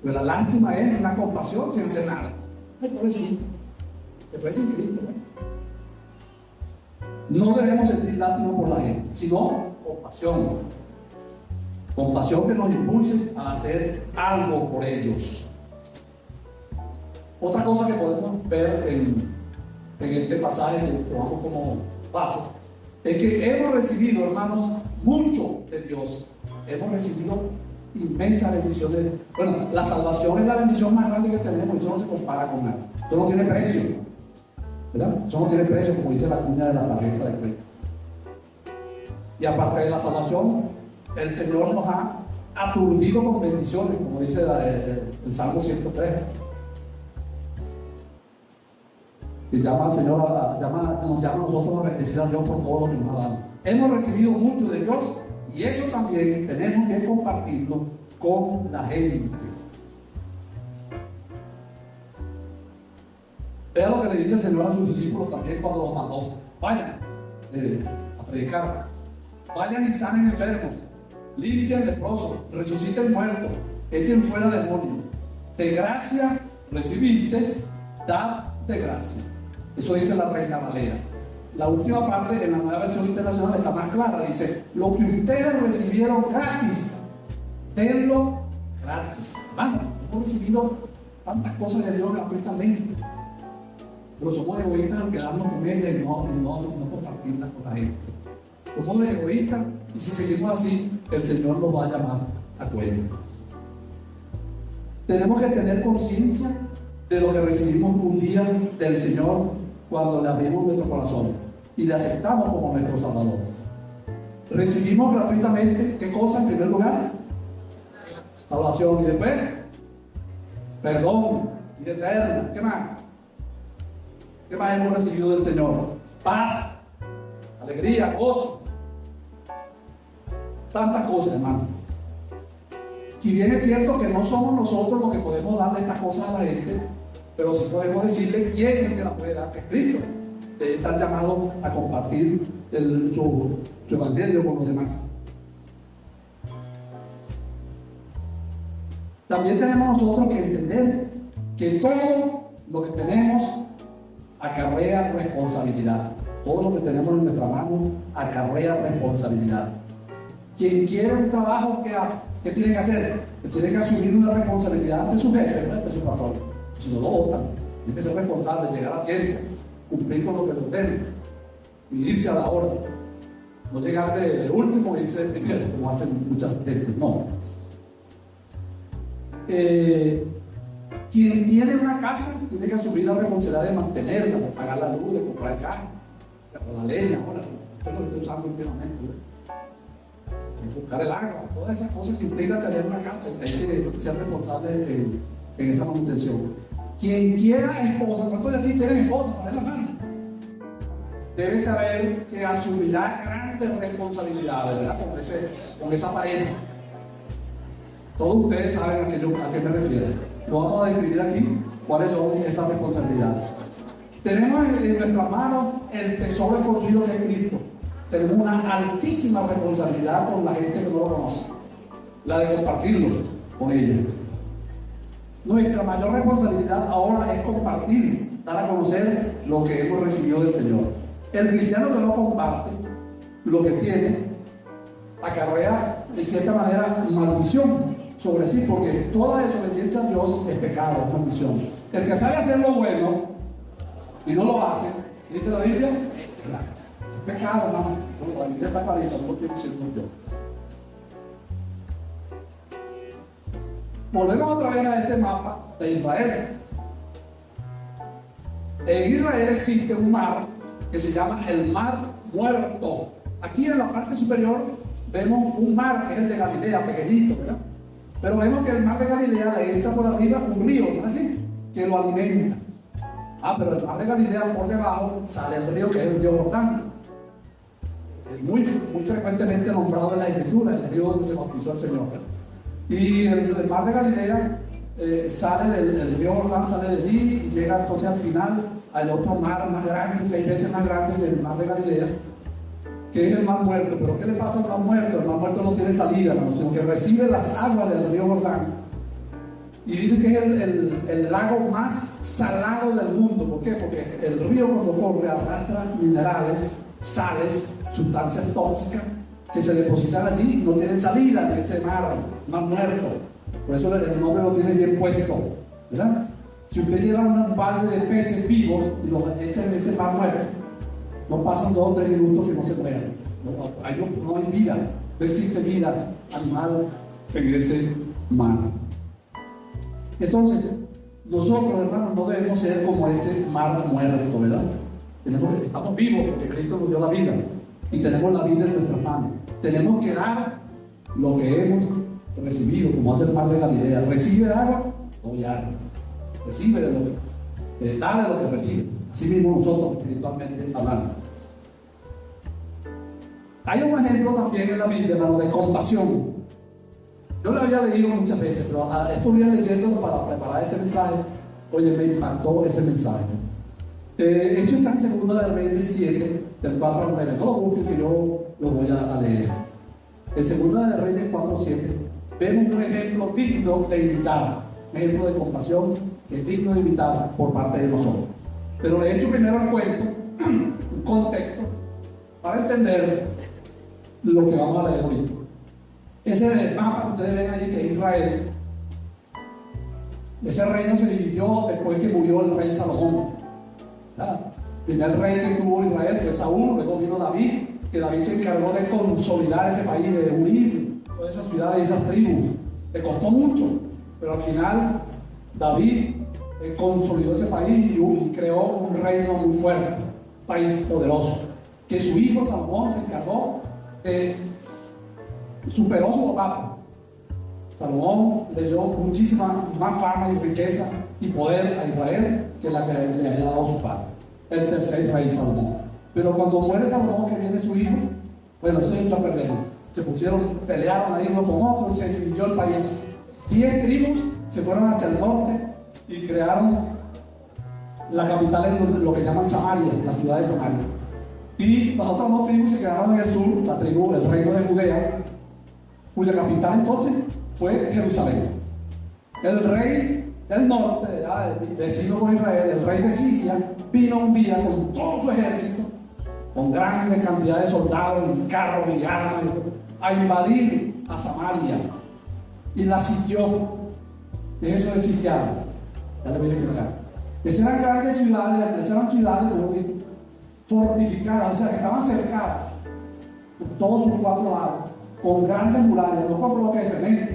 Speaker 1: Pero la lástima es una compasión sin hacer nada. Ay, pobrecito, que fue sin Cristo, ¿no? No debemos sentir lástima por la gente, sino compasión. Compasión que nos impulse a hacer algo por ellos. Otra cosa que podemos ver en este pasaje que tomamos como base es que hemos recibido, hermanos, mucho de Dios. Hemos recibido inmensas bendiciones. Bueno, la salvación es la bendición más grande que tenemos y eso no se compara con nada. Eso no tiene precio, ¿verdad? Eso no tiene precio, como dice la cuña de la tarjeta de crédito. Y aparte de la salvación, el Señor nos ha aturdido con bendiciones, como dice el Salmo 103. Y llama al Señor, nos llama a nosotros a bendecir a Dios por todo lo que nos ha dado. Hemos recibido mucho de Dios y eso también tenemos que compartirlo con la gente. Vea lo que le dice el Señor a sus discípulos también cuando los mandó: vayan a predicar, vayan y sanen enfermos, limpien leprosos, resuciten muertos, echen fuera demonios. De gracia recibiste, dad de gracia. Eso dice la Reina Valera. La última parte, en la Nueva Versión Internacional, está más clara. Dice: lo que ustedes recibieron gratis, denlo gratis. Hermano, hemos recibido tantas cosas de Dios gratuitamente, pero somos egoístas al quedarnos con ella y no compartirlas con la gente. Somos egoístas y si seguimos así, el Señor nos va a llamar a cuenta. Tenemos que tener conciencia de lo que recibimos un día del Señor cuando le abrimos nuestro corazón y le aceptamos como nuestro Salvador. Recibimos gratuitamente, ¿qué cosa en primer lugar? Salvación, y después perdón, vida eterna. ¿Qué más? ¿Qué más hemos recibido del Señor? Paz, alegría, gozo. Tantas cosas, hermano. Si bien es cierto que no somos nosotros los que podemos darle estas cosas a la gente, pero sí podemos decirle quién es el que la puede dar, que es Cristo. Están llamados a compartir su evangelio con los demás. También tenemos nosotros que entender que todo lo que tenemos acarrea responsabilidad. Todo lo que tenemos en nuestra mano acarrea responsabilidad. Quien quiere un trabajo, ¿qué hace? ¿Qué tiene que hacer? Tiene que asumir una responsabilidad de su jefe, de su patrón. Si no lo votan, tiene que ser responsable, llegar a tiempo, cumplir con lo que le ordenen y irse a la hora. No llegar de último y irse de primero, como hacen muchas gente. No. Quien tiene una casa tiene que asumir la responsabilidad de mantenerla, de pagar la luz, de comprar el carro, la leña, ahora, esto es lo que estoy usando últimamente, buscar el agua, todas esas cosas que implican tener una casa, hay que ser responsable en esa manutención. Quien quiera esposa, ¿cuántos de aquí tienen esposa? Para la mano. Debe saber que asumirá grandes responsabilidades, ¿verdad? Con esa pareja. Todos ustedes saben a qué me refiero. Lo vamos a describir aquí, cuáles son esas responsabilidades. Tenemos en nuestras manos el tesoro escondido que es Cristo. Tenemos una altísima responsabilidad con la gente que no lo conoce, la de compartirlo con ellos. Nuestra mayor responsabilidad ahora es compartir, dar a conocer lo que hemos recibido del Señor. El cristiano que no comparte lo que tiene acarrea de cierta manera maldición sobre sí, porque toda desobediencia a Dios es pecado, es maldición. El que sabe hacer lo bueno y no lo hace, dice la Biblia, es pecado, hermano. La Biblia está clarita, no lo estoy diciendo yo. Volvemos otra vez a este mapa de Israel. En Israel existe un mar que se llama el Mar Muerto. Aquí en la parte superior vemos un mar que es el de Galilea, pequeñito, ¿verdad? Pero vemos que el mar de Galilea le entra por arriba un río, ¿no es así? Que lo alimenta. Pero el mar de Galilea por debajo sale el río que es el río Jordán. Muy frecuentemente nombrado en la Escritura, el río donde se bautizó el Señor, ¿verdad? Y el mar de Galilea sale del río Jordán, sale de allí y llega entonces al final al otro mar más grande, 6 veces más grande que el mar de Galilea, que es el Mar Muerto. Pero ¿qué le pasa al Mar Muerto? El Mar Muerto no tiene salida, sino que recibe las aguas del río Jordán. Y dice que es el lago más salado del mundo. ¿Por qué? Porque el río cuando corre arrastra minerales, sales, sustancias tóxicas que se depositan allí y no tienen salida en ese mar muerto. Por eso el nombre lo tiene bien puesto, ¿verdad? Si usted lleva un balde de peces vivos y los echa en ese mar muerto, no pasan 2 o 3 minutos que no se mueran. No hay vida, no existe vida animal en ese mar. Entonces, nosotros, hermanos, no debemos ser como ese mar muerto, ¿verdad? Estamos vivos porque Cristo nos dio la vida y tenemos la vida en nuestras manos. Tenemos que dar lo que hemos recibido, como hace el mar de Galilea. Recibe agua, doy agua. Recibe de lo que da de lo que recibe. Así mismo nosotros espiritualmente hablando. Hay un ejemplo también en la Biblia, hermano, de compasión. Yo lo había leído muchas veces, pero estos días leyéndolo para preparar este mensaje, oye, me impactó ese mensaje. Eso está en 2 de Reyes 7, del 4 al 9. No lo busquen, que yo lo voy a leer. En 2 de Reyes 4, 7, vemos un ejemplo digno de imitar, un ejemplo de compasión que es digno de imitar por parte de nosotros. Pero le he hecho primero el cuento, un contexto, para entender lo que vamos a leer hoy. Ese es el mapa que ustedes ven ahí, que es Israel. Ese reino se dividió después que murió el rey Salomón. El primer rey que tuvo Israel fue Saúl, luego vino David, que David se encargó de consolidar ese país, de unir todas esas ciudades y esas tribus. Le costó mucho, pero al final David consolidó ese país y creó un reino muy fuerte, un país poderoso, que su hijo Salomón se encargó de, superó su papá. Salomón le dio muchísima más fama y riqueza y poder a Israel que la que le había dado su padre, el tercer rey Salomón. Pero cuando muere Salomón, que viene su hijo, bueno, eso es otra pelea. Se pelearon ahí uno con otro y se dividió el país. 10 tribus se fueron hacia el norte y crearon la capital en lo que llaman Samaria, la ciudad de Samaria. Y las otras 2 tribus se quedaron en el sur, la tribu, el reino de Judea, cuya capital entonces fue Jerusalén. El rey del norte, vecino con Israel, el rey de Siria, vino un día con todo su ejército, con grandes cantidades de soldados y carros y armas, a invadir a Samaria y la sitió. Eso es sitiar. Ya le voy a explicar. Esas eran grandes ciudades, como digo, fortificadas, o sea, que estaban cercadas por todos sus 4 lados, con grandes murallas, no con bloques de cemento.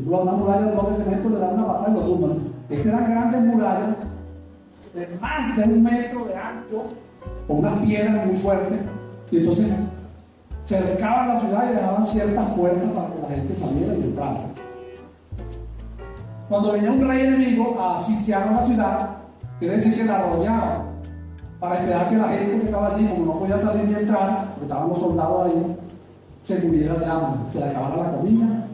Speaker 1: Una muralla de bloques de cemento le dan una patada y lo tumban. Estas eran grandes murallas de más de 1 metro de ancho, con unas piedras muy fuertes, y entonces cercaban la ciudad y dejaban ciertas puertas para que la gente saliera y entrara. Cuando venía un rey enemigo a sitiar la ciudad, quiere decir que la rodeaban para esperar que la gente que estaba allí, como no podía salir ni entrar, porque estaban los soldados ahí, se muriera de hambre, se le acabara la comida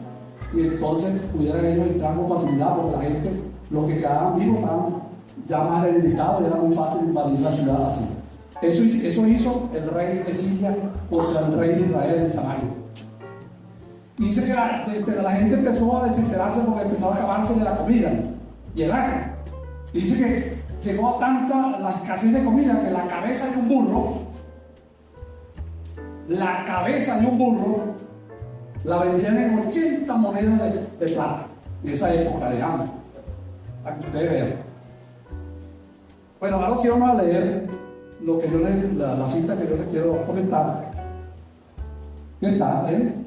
Speaker 1: y entonces pudieran ellos entrar con facilidad, porque la gente, los que quedaban vivos, estaban ya más debilitados y era muy fácil invadir la ciudad así. Eso hizo el rey de Siria contra el rey de Israel en Samaria. Y dice que pero la gente empezó a desesperarse porque empezaba a acabarse de la comida y el agua. Y dice que llegó a tanta la escasez de comida que la cabeza de un burro la vendían en 80 monedas de plata en esa época de hambre, para que ustedes vean. Bueno, ahora sí vamos a leer lo que la cita que yo les quiero comentar, que está en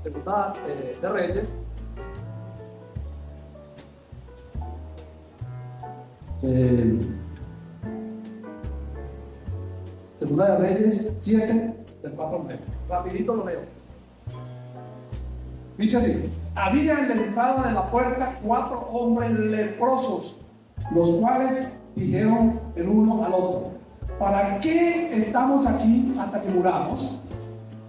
Speaker 1: Segunda de Reyes, Segunda de Reyes 7, del 4 al 9. Rapidito lo leo. Dice así: había en la entrada de la puerta 4 hombres leprosos, los cuales dijeron el uno al otro: ¿para qué estamos aquí hasta que muramos?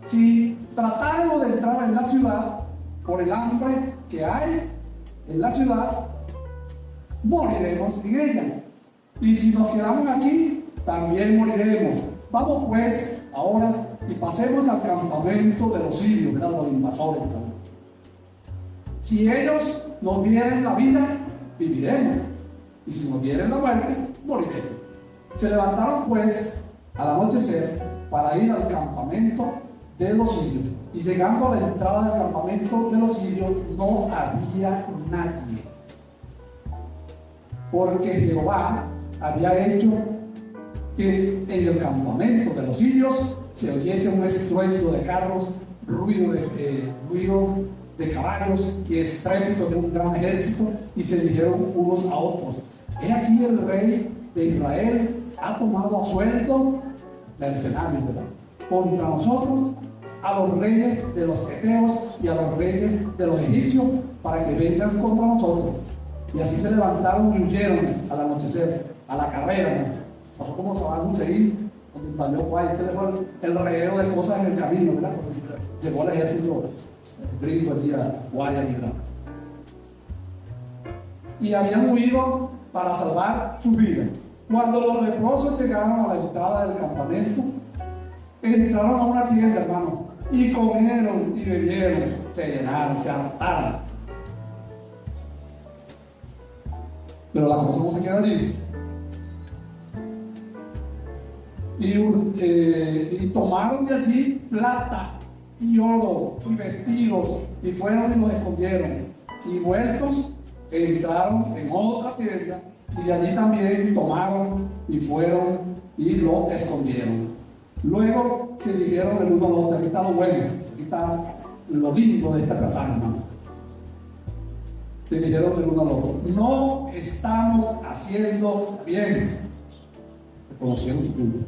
Speaker 1: Si tratáramos de entrar en la ciudad por el hambre que hay en la ciudad, moriremos en ella. Y si nos quedamos aquí, también moriremos. Vamos pues ahora y pasemos al campamento de los sirios, ¿verdad? Los invasores también. Si ellos nos dieren la vida, viviremos. Y si nos dieren la muerte, moriremos. Se levantaron pues al anochecer para ir al campamento de los sirios. Y llegando a la entrada del campamento de los sirios, no había nadie, porque Jehová había hecho que en el campamento de los sirios se oyese un estruendo de carros, ruido de caballos y estrépito de un gran ejército, y se dijeron unos a otros: he aquí el rey de Israel ha tomado a sueldo mercenarios, ¿verdad?, contra nosotros, a los reyes de los heteos y a los reyes de los egipcios, para que vengan contra nosotros. Y así se levantaron y huyeron al anochecer, a la carrera, ¿no? Pasó como Saddam Hussein, donde invadió Kuwait, se dejó el reguero de cosas en el camino, ¿verdad? Llegó el ejército gringo allí a Guayana, ¿verdad? Y habían huido para salvar su vida. Cuando los leprosos llegaron a la entrada del campamento, entraron a una tienda, hermano, y comieron y bebieron, se llenaron, se hartaron. Pero la cosa no se queda allí. Y tomaron de allí plata y oro y vestidos, y fueron y los escondieron. Y vueltos, entraron en otra tienda, y de allí también tomaron y fueron y lo escondieron. Luego se dijeron el uno al otro: aquí está lo bueno, aquí está lo lindo de esta casa, hermano. Se dijeron el uno al otro: no estamos haciendo bien. Reconocieron su culpa.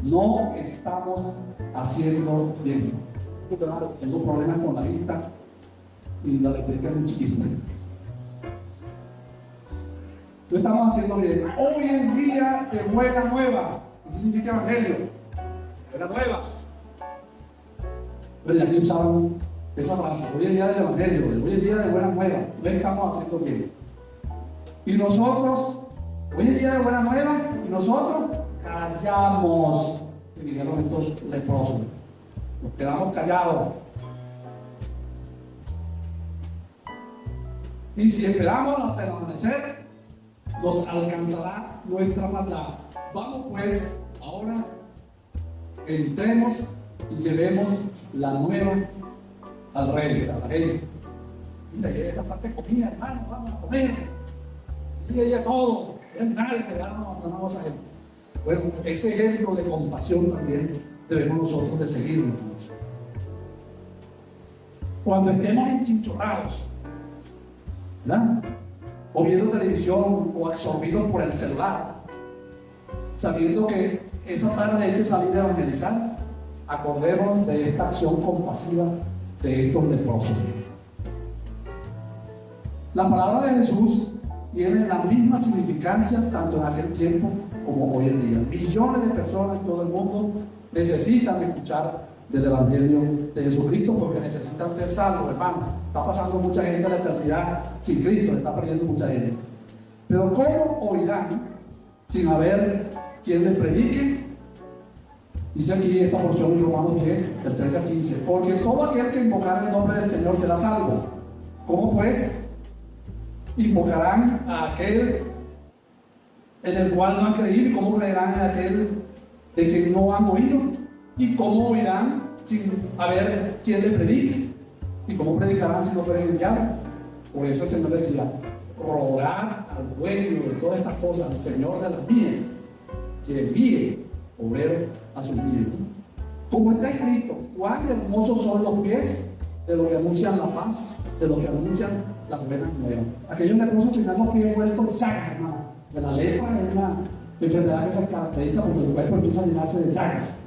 Speaker 1: No estamos haciendo bien. Tengo problemas con la vista y la eléctrica es muy chiquísima. No estamos haciendo bien. Hoy es día de buena nueva. ¿Qué significa evangelio? Buena nueva. Pero aquí usaban esa frase: hoy es día del evangelio, hoy es día de buena nueva. No estamos haciendo bien. Y nosotros, hoy es día de buena nueva, y nosotros callamos. Y dijeron estos leprosos: nos quedamos callados. Y si esperamos hasta el amanecer, nos alcanzará nuestra maldad. Vamos pues, ahora entremos y llevemos la nueva al rey, a la gente. Mira, ya hay bastante comida, hermano, vamos a comer. Y ella todo, es nada, que abandonamos a él. Bueno, ese ejemplo de compasión también debemos nosotros de seguirlo. Cuando estemos enchinchorrados, ¿verdad?, o viendo televisión, o absorbidos por el celular, sabiendo que esa tarde hay que salir a evangelizar, acordemos de esta acción compasiva de estos leprosos. La palabra de Jesús tiene la misma significancia tanto en aquel tiempo como hoy en día. Millones de personas en todo el mundo necesitan escuchar del Evangelio de Jesucristo porque necesitan ser salvos, hermano. Está pasando mucha gente a la eternidad sin Cristo, está perdiendo mucha gente. Pero ¿cómo oirán sin haber quien les predique? Dice aquí esta porción en Romanos 10, del 13 al 15: porque todo aquel que invocar el nombre del Señor será salvo. ¿Cómo pues invocarán a aquel en el cual no han creído? ¿Y cómo creerán en aquel de que no han oído? ¿Y cómo oirán sin haber quien les predique? ¿Y cómo predicarán si no fueren enviados? Por eso el Señor decía: rogar al dueño de todas estas cosas, al Señor de las mies, que envíe obreros a sus mies. Como está escrito: cuán hermosos son los pies de los que anuncian la paz, de los que anuncian las buenas nuevas. Aquellos leprosos tenían los pies vueltos llagas, hermano. De la lepra es una enfermedad que se caracteriza porque el cuerpo empieza a llenarse de llagas.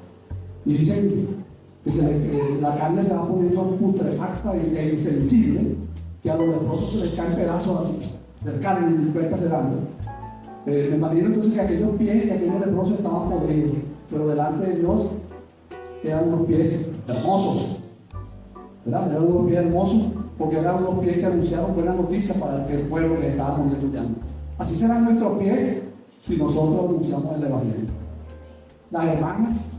Speaker 1: Y dicen que la carne se va poniendo putrefacta e insensible, que a los leprosos se les caen pedazos así de carne y cuerpo cerrando. Me imagino entonces que aquellos pies de aquellos leprosos estaban podridos, pero delante de Dios eran unos pies hermosos, ¿verdad? Eran unos pies hermosos porque eran unos pies que anunciaron buenas noticias para aquel pueblo que estaba muriendo ya. Así serán nuestros pies si nosotros anunciamos el Evangelio. Las hermanas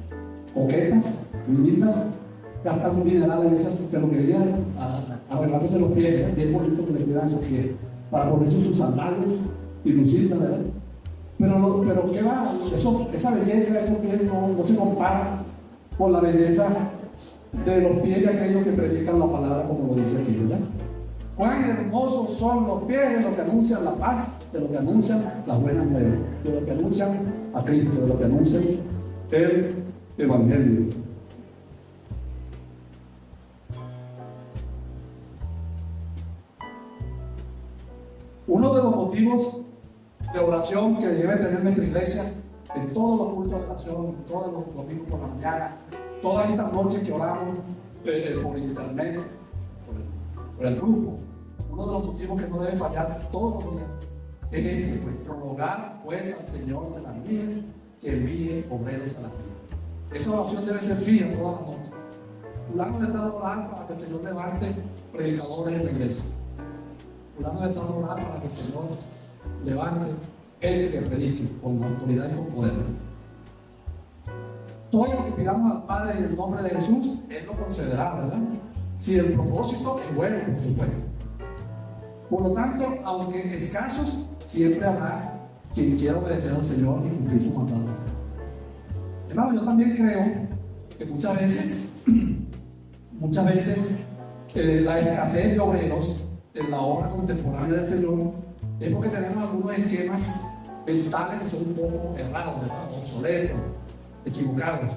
Speaker 1: coquetas, muy lindas, gastan un dineral en esas peluquerías arreglándose los pies, bien bonito que le quedan esos pies, para ponerse sus sandalias y lucirlas, ¿verdad? Pero ¿qué va? Esa belleza de esos pies no se compara con la belleza de los pies de aquellos que predican la palabra, como lo dice aquí, ¿verdad? Cuán hermosos son los pies de los que anuncian la paz, de los que anuncian las buenas nuevas, de los que anuncian a Cristo, de los que anuncian el Evangelio. Uno de los motivos de oración que debe tener nuestra iglesia en todos los cultos de oración, en todos los domingos por la mañana, todas estas noches que oramos por internet, por el grupo, uno de los motivos que no debe fallar todos los días es este, pues, rogar pues al Señor de las vidas que envíe obreros a las vidas. Esa oración debe ser fija todas las noches. Fulano de estar orando para que el Señor levante predicadores en la iglesia. Fulano de estar orando para que el Señor levante gente que predique con autoridad y con poder. Todo lo que pidamos al Padre en el nombre de Jesús, Él lo concederá, ¿verdad? Si el propósito es bueno, por supuesto. Por lo tanto, aunque escasos, siempre habrá quien quiera obedecer al Señor y cumplir su mandato. Hermano, yo también creo que muchas veces la escasez de obreros en la obra contemporánea del Señor es porque tenemos algunos esquemas mentales que son un poco errados, ¿verdad? Obsoletos, equivocados.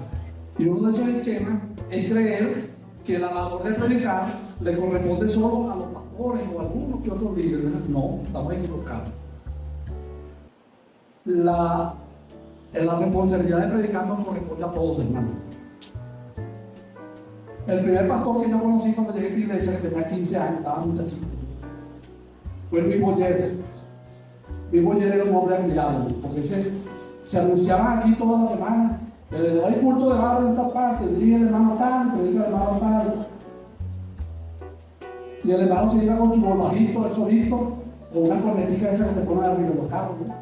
Speaker 1: Y uno de esos esquemas es creer que la labor de predicar le corresponde solo a los pastores pastores o algunos que otros líderes. No, estamos equivocados. La responsabilidad de predicar nos corresponde a todos, hermanos. El primer pastor que yo conocí cuando llegué a esta iglesia, que tenía 15 años, estaba muchachito, fue Luis Boyer. Luis Boyer era un hombre admirable, porque se anunciaban aquí toda la semana. Hay culto de barrio en esta parte, dirige el hermano tal, predica el hermano tal. Y el hermano se iba con su bajito, el solito, con una cornetica esa que se pone arriba de los carros, ¿no?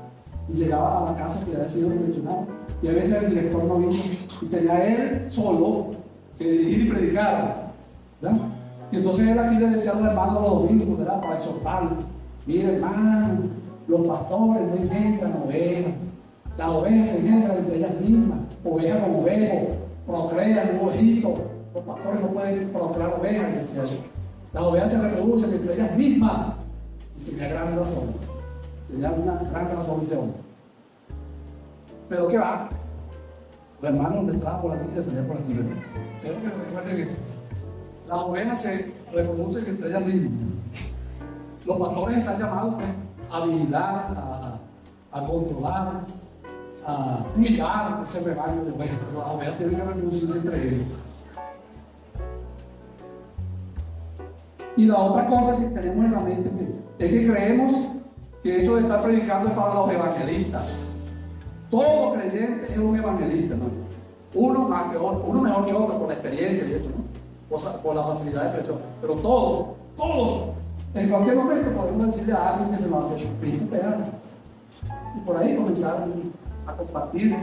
Speaker 1: Y llegaba a la casa que había sido seleccionado. Y a veces el director no vino y tenía él solo que dirigir y predicar, ¿verdad? Y entonces él aquí le decía a los hermanos los domingos, ¿verdad? Para exhortarlos: mire, hermano, los pastores no engendran ovejas. Las ovejas se engendran entre ellas mismas, ovejas con ovejos, procrean un ovejito. Los pastores no pueden procrear ovejas, decía él. Las ovejas se reproducen entre ellas mismas. Y tenía gran razón. Tenía una gran razón ese hombre. Pero ¿qué va? Los hermanos le entraban por aquí y le salían por aquí, ¿verdad? Pero que recuerden esto: las ovejas se reproducen entre ellas mismas. Los pastores están llamados, pues, a vigilar, a controlar, a cuidar ese rebaño de ovejas. Pero las ovejas tienen que reproducirse entre ellos. Y la otra cosa que tenemos en la mente es que creemos que eso de estar predicando es para los evangelistas. Todo creyente es un evangelista, ¿no? Uno más que otro, uno mejor que otro por la experiencia y esto, ¿no? Por la facilidad de expresión. Pero todos, en cualquier momento podemos decirle a alguien que se nos hace: Cristo te ama. Y por ahí comenzar a compartir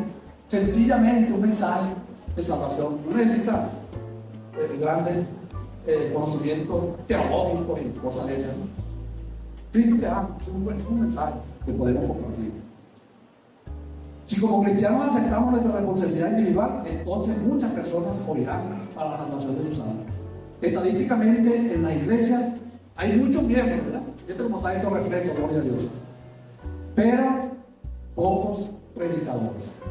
Speaker 1: sencillamente un mensaje de salvación. No necesita grandes conocimientos teológicos y cosas de esas, ¿no? Cristo te ama, es un mensaje que podemos compartir. Si como cristianos aceptamos nuestra responsabilidad individual, entonces muchas personas oirán para la salvación de sus almas. Estadísticamente en la iglesia hay muchos miembros, ¿verdad? Esto como está esto reflejo, gloria a Dios. Pero pocos predicadores.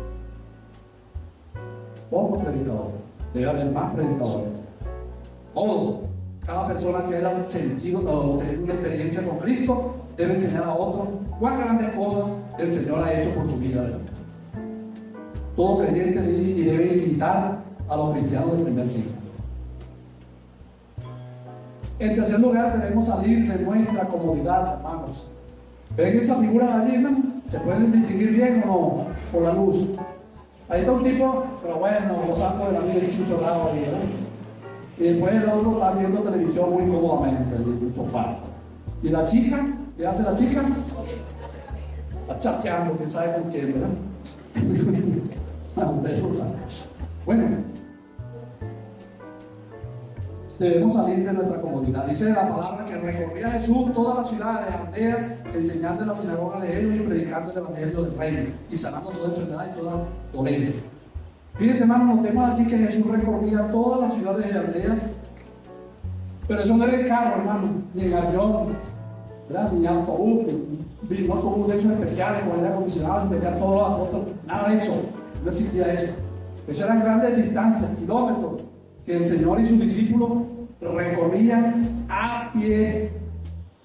Speaker 1: Pocos predicadores. Debe haber más predicadores. Cada persona que haya sentido o tenido una experiencia con Cristo debe enseñar a otros cuán grandes cosas el Señor ha hecho por su vida, ¿verdad? Todo creyente debe invitar a los cristianos del primer siglo. En tercer lugar, debemos salir de nuestra comodidad, hermanos. ¿Ven esas figuras allí, no? ¿Se pueden distinguir bien o no por la luz? Ahí está un tipo, pero bueno, gozando de la vida y chuchorado ahí, ¿verdad? Y después el otro está viendo televisión muy cómodamente en el sofá. Y la chica, ¿qué hace la chica? Está chateando, quién sabe con quién, ¿verdad? Ustedes lo saben. Bueno, debemos salir de nuestra comodidad. Dice la palabra que recorría Jesús todas las ciudades, aldeas, enseñando en la sinagoga de ellos y predicando el evangelio del reino y sanando toda enfermedad y toda dolencia. Fíjense, hermanos, notemos aquí que Jesús recorría todas las ciudades y aldeas, pero eso no era en carro, hermano, ni en avión, ¿verdad? Ni en autobús, ni autobús de esos especiales con aire acondicionado, sin meter todos los apóstoles, nada de eso, no existía eso. Eso eran grandes distancias, kilómetros, que el Señor y sus discípulos recorrían a pie,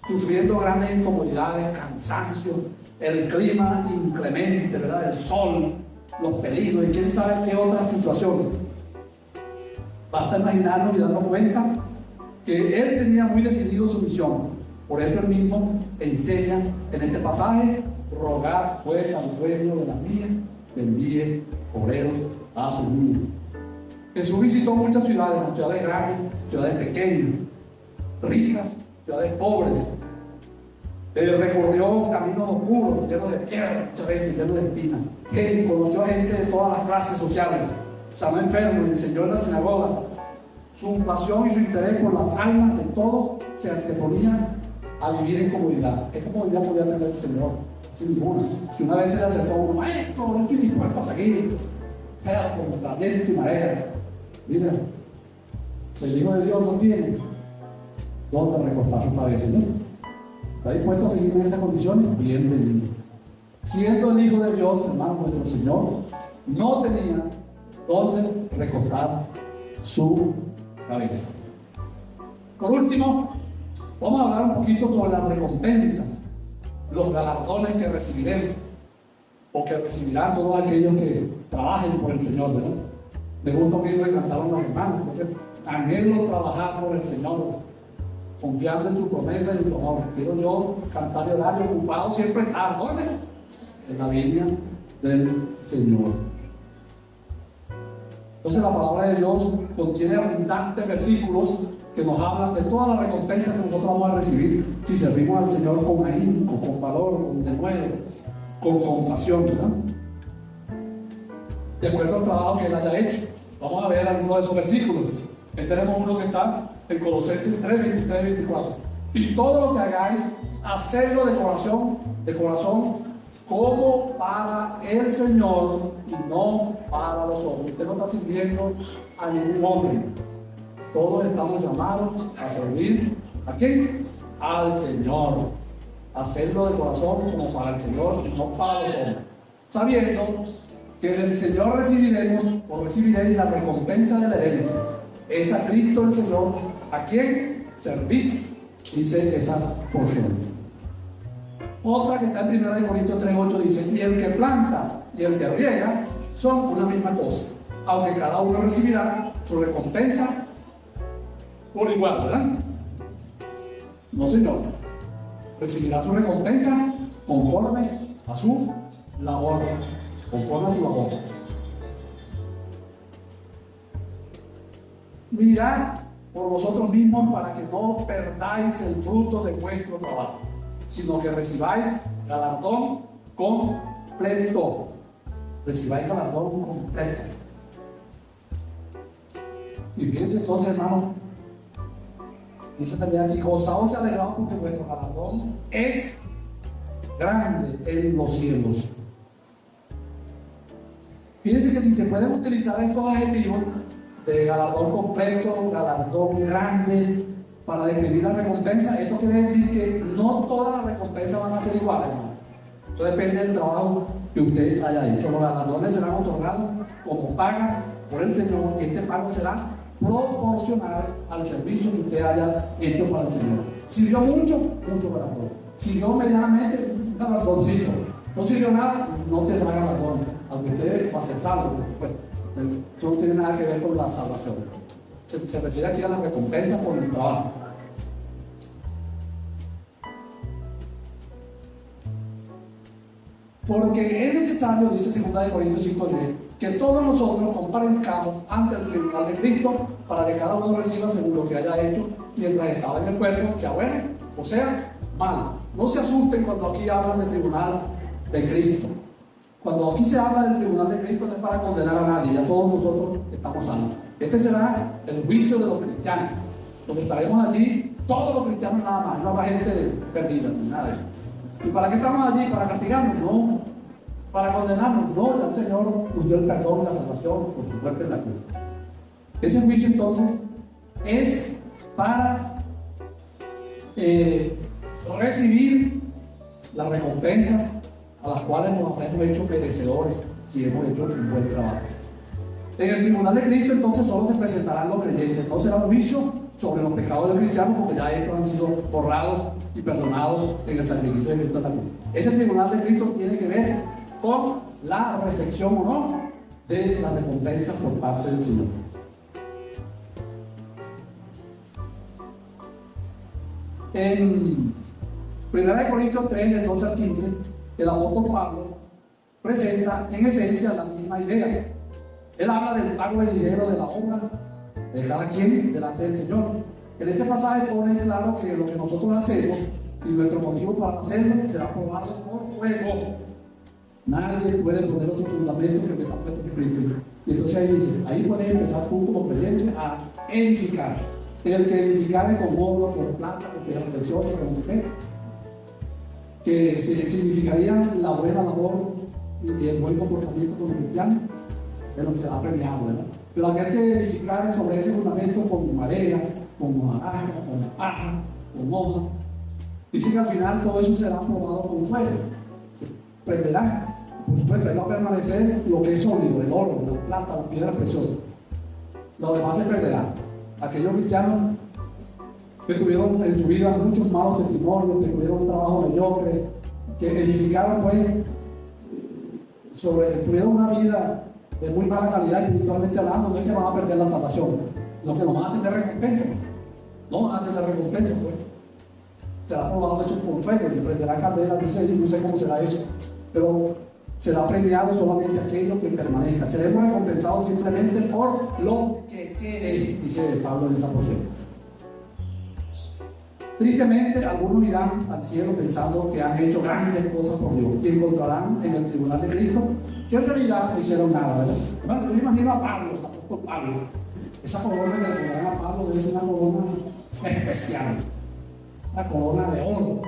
Speaker 1: sufriendo grandes incomodidades, cansancio, el clima inclemente, ¿verdad? El sol, los peligros y quién sabe qué otras situaciones. Basta imaginarnos y darnos cuenta que Él tenía muy definido su misión. Por eso Él mismo enseña en este pasaje: rogad pues al pueblo de las vías que envíe obreros a su vida. Jesús visitó muchas ciudades grandes, ciudades pequeñas, ricas, ciudades pobres. Recorrió caminos oscuros, llenos de piedras, muchas veces llenos de espinas. Conoció a gente de todas las clases sociales, sanó enfermos, enseñó en la sinagoga. Su pasión y su interés por las almas de todos se anteponía a vivir en comodidad. ¿Qué comodidad podía tener el Señor? Sin ninguna. Si una vez se le acercó a uno: maestro, no estoy dispuesto a seguir, sea contra viento y marea. Mira, si el Hijo de Dios no tiene dónde recostar su cabeza, ¿no? ¿Está dispuesto a seguir en esas condiciones? Bienvenido. Siendo el Hijo de Dios, hermano, nuestro Señor no tenía dónde recostar su cabeza. Por último, Vamos a hablar un poquito sobre las recompensas, los galardones que recibiremos, o que recibirán todos aquellos que trabajen por el Señor, ¿verdad? Me gusta oír lo que cantaron las hermanas, porque anhelo trabajar por el Señor, confiando en tu promesa y en tu amor. Quiero yo cantar y orar y ocupado siempre estar, ¿dónde? En la viña del Señor. Entonces la palabra de Dios contiene abundantes versículos que nos hablan de todas las recompensas que nosotros vamos a recibir si servimos al Señor con ahínco, con valor, con denuedo, con compasión, ¿verdad? De acuerdo al trabajo que Él haya hecho. Vamos a ver algunos de esos versículos. Aquí tenemos uno que está en Colosenses 3, 23 y 24. Y todo lo que hagáis, hacedlo de corazón, como para el Señor y no para los hombres. Usted no está sirviendo a ningún hombre. Todos estamos llamados a servir ¿a quién? Al Señor. Hacerlo de corazón como para el Señor y no para los hombres. Sabiendo que del Señor recibiréis la recompensa de la herencia. Es a Cristo el Señor, a quien servís, dice esa porción. Otra que está en 1 Corintios 3:8 dice: y el que planta y el que riega son una misma cosa, aunque cada uno recibirá su recompensa por igual, ¿verdad? No, señor. Recibirá su recompensa conforme a su labor. Conforme a su labor. Mirad por vosotros mismos para que no perdáis el fruto de vuestro trabajo, sino que recibáis galardón completo. Recibáis galardón completo. Y fíjense entonces, hermano, dice también aquí: gozaos y alegraos porque vuestro galardón es grande en los cielos. Fíjense que si se pueden utilizar estos adjetivos de galardón completo, galardón grande, para describir la recompensa, esto quiere decir que no todas las recompensas van a ser iguales, hermano. Esto depende del trabajo que usted haya hecho. Los galardones serán otorgados como paga por el Señor, y este pago será proporcional al servicio que usted haya hecho para el Señor. Sirvió mucho galardón. Sirvió medianamente, un galardoncito. No sirvió nada, no tendrá galardón, aunque usted va a ser salvo, por supuesto. Esto no tiene nada que ver con la salvación. Se refiere aquí a las recompensas por el trabajo. Porque es necesario, dice 2 Corintios 5:10, que todos nosotros comparezcamos ante el tribunal de Cristo, para que cada uno reciba según lo que haya hecho mientras estaba en el cuerpo, sea bueno o sea malo. No se asusten cuando aquí hablan del tribunal de Cristo. Cuando aquí se habla del tribunal de Cristo no es para condenar a nadie, ya todos nosotros estamos salvos. Este será el juicio de los cristianos, donde estaremos allí todos los cristianos nada más, no habrá gente perdida, ni nada de eso. ¿Y para qué estamos allí? ¿Para castigarnos? No. ¿Para condenarnos? No. El Señor nos dio el perdón y la salvación por su muerte en la cruz. Ese juicio entonces es para recibir las recompensas a las cuales nos habremos hecho merecedores si hemos hecho un buen trabajo. En el tribunal de Cristo entonces solo se presentarán los creyentes. No será un juicio sobre los pecados del cristiano, porque ya estos han sido borrados y perdonados en el sacrificio de Cristo en la cruz. Este tribunal de Cristo tiene que ver con la recepción o no de las recompensas por parte del Señor. En 1 Corintios 3, del 12 al 15, el apóstol Pablo presenta en esencia la misma idea. Él habla del pago venidero de la obra de cada quien delante del Señor. En este pasaje pone claro que lo que nosotros hacemos y nuestro motivo para hacerlo será probado por fuego. Nadie puede poner otro fundamento que el que está puesto en Cristo. Y entonces ahí dice: ahí puedes empezar tú como creyente a edificar. El que edificare con oro, con plata, con piedras preciosas, con no sé qué, que significaría la buena labor y el buen comportamiento con los cristianos, pero será premiado, ¿verdad? Pero aquel que edificar sobre ese fundamento con madera, con araña, con paja, con hojas, dice que al final todo eso será probado con fuego, se prenderá. Por supuesto, ahí va a permanecer lo que es sólido, el oro, la plata, las piedras preciosas. Lo demás se perderá. Aquellos cristianos que tuvieron en su vida muchos malos testimonios, que tuvieron un trabajo mediocre, que edificaron, pues, tuvieron una vida de muy mala calidad espiritualmente hablando. No es que van a perder la salvación, lo que no van a tener recompensa. No van a tener recompensa, pues. Será probado hecho con fuego y prenderá caldera, dice, no sé cómo será eso, pero será premiado solamente aquello que permanezca. Seremos recompensados simplemente por lo que quede, dice Pablo en esa porción. Tristemente, algunos irán al cielo pensando que han hecho grandes cosas por Dios y encontrarán en el tribunal de Cristo que en realidad no hicieron nada, ¿verdad? Bueno, yo me imagino a Pablo, el apóstol Pablo. Esa corona que le pondrán a Pablo debe ser una corona especial, una corona de oro,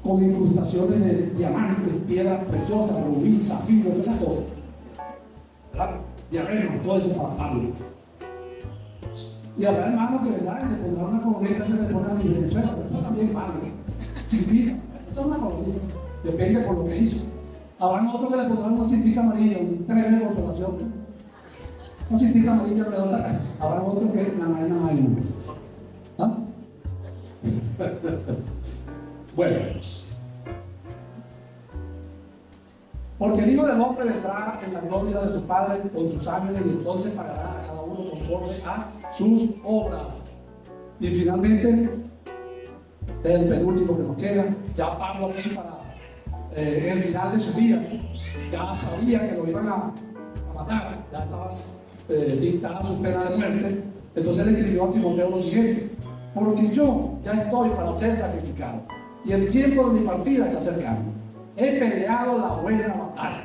Speaker 1: con incrustaciones de diamantes, piedras preciosas, rubí, zafiro, todas esas cosas, ¿verdad? Diademas, todo eso para Pablo. Y habrá hermanos que, ¿verdad?, le pondrán una coronita, se le pone a mi Venezuela, pero también Pablo, chiquitita, esta es una coronita, depende por lo que hizo. Habrán otros que le pondrán una cintita amarilla, un tren de consolación, una cintita amarilla alrededor de la cara. Habrán otros que nada más. ¿Ah? Bueno, porque el Hijo del Hombre vendrá en la gloria de su Padre con sus ángeles y entonces pagará a cada uno conforme a sus obras. Y finalmente, este es el penúltimo que nos queda. Ya Pablo aquí para el final de sus días ya sabía que lo iban a matar, ya estaba dictada su pena de muerte. Entonces le escribió a Timoteo lo siguiente: porque yo ya estoy para ser sacrificado y el tiempo de mi partida está cercano. He peleado la buena batalla,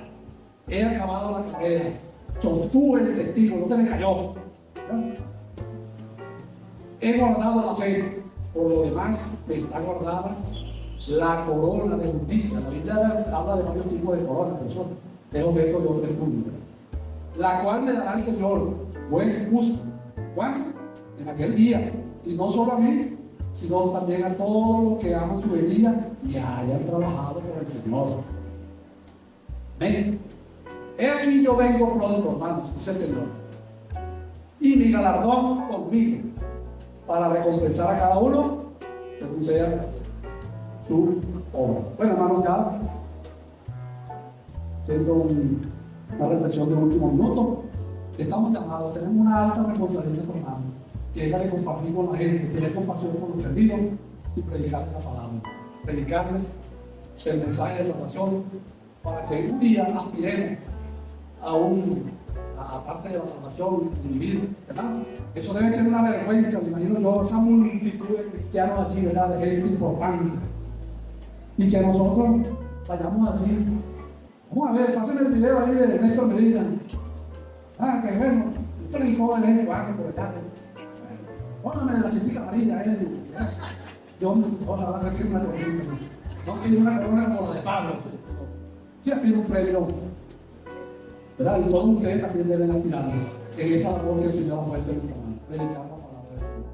Speaker 1: he acabado la carrera, sostuve el testigo, no se me cayó, ¿verdad? He guardado la fe, por lo demás me está guardada la corona de justicia. La Biblia habla de varios tipos de coronas, pero eso es objeto de otro estudio, la cual me dará el Señor, juez justo. ¿Cuándo? En aquel día. Y no solo a mí, sino también a todos los que aman su venida y hayan trabajado por el Señor. Amén. He aquí yo vengo pronto, hermanos, dice el Señor, y mi galardón conmigo, para recompensar a cada uno según sea su obra. Bueno, hermanos, ya haciendo una reflexión de último minuto, estamos llamados, tenemos una alta responsabilidad en nuestras manos, que es la de compartir con la gente, tener compasión con los perdidos y predicarles la palabra, predicarles el mensaje de salvación, para que un día aspiremos a parte de la salvación y vivir, ¿verdad? Eso debe ser una vergüenza, me imagino yo, esa multitud de cristianos allí, ¿verdad?, de gente importante, y que nosotros vayamos así. Vamos a ver, pásenme el video ahí de Néstor Medina. Que bueno, predicó de vez en cuando por allá. Póngame la cintica amarilla, él. Yo, la verdad, quiero una corona. No quiero una corona como la de Pablo. Sí, pido un premio, ¿verdad? Y todos ustedes también deben aspirar en esa labor que el Señor ha puesto en nuestra mano, predicar la palabra del Señor.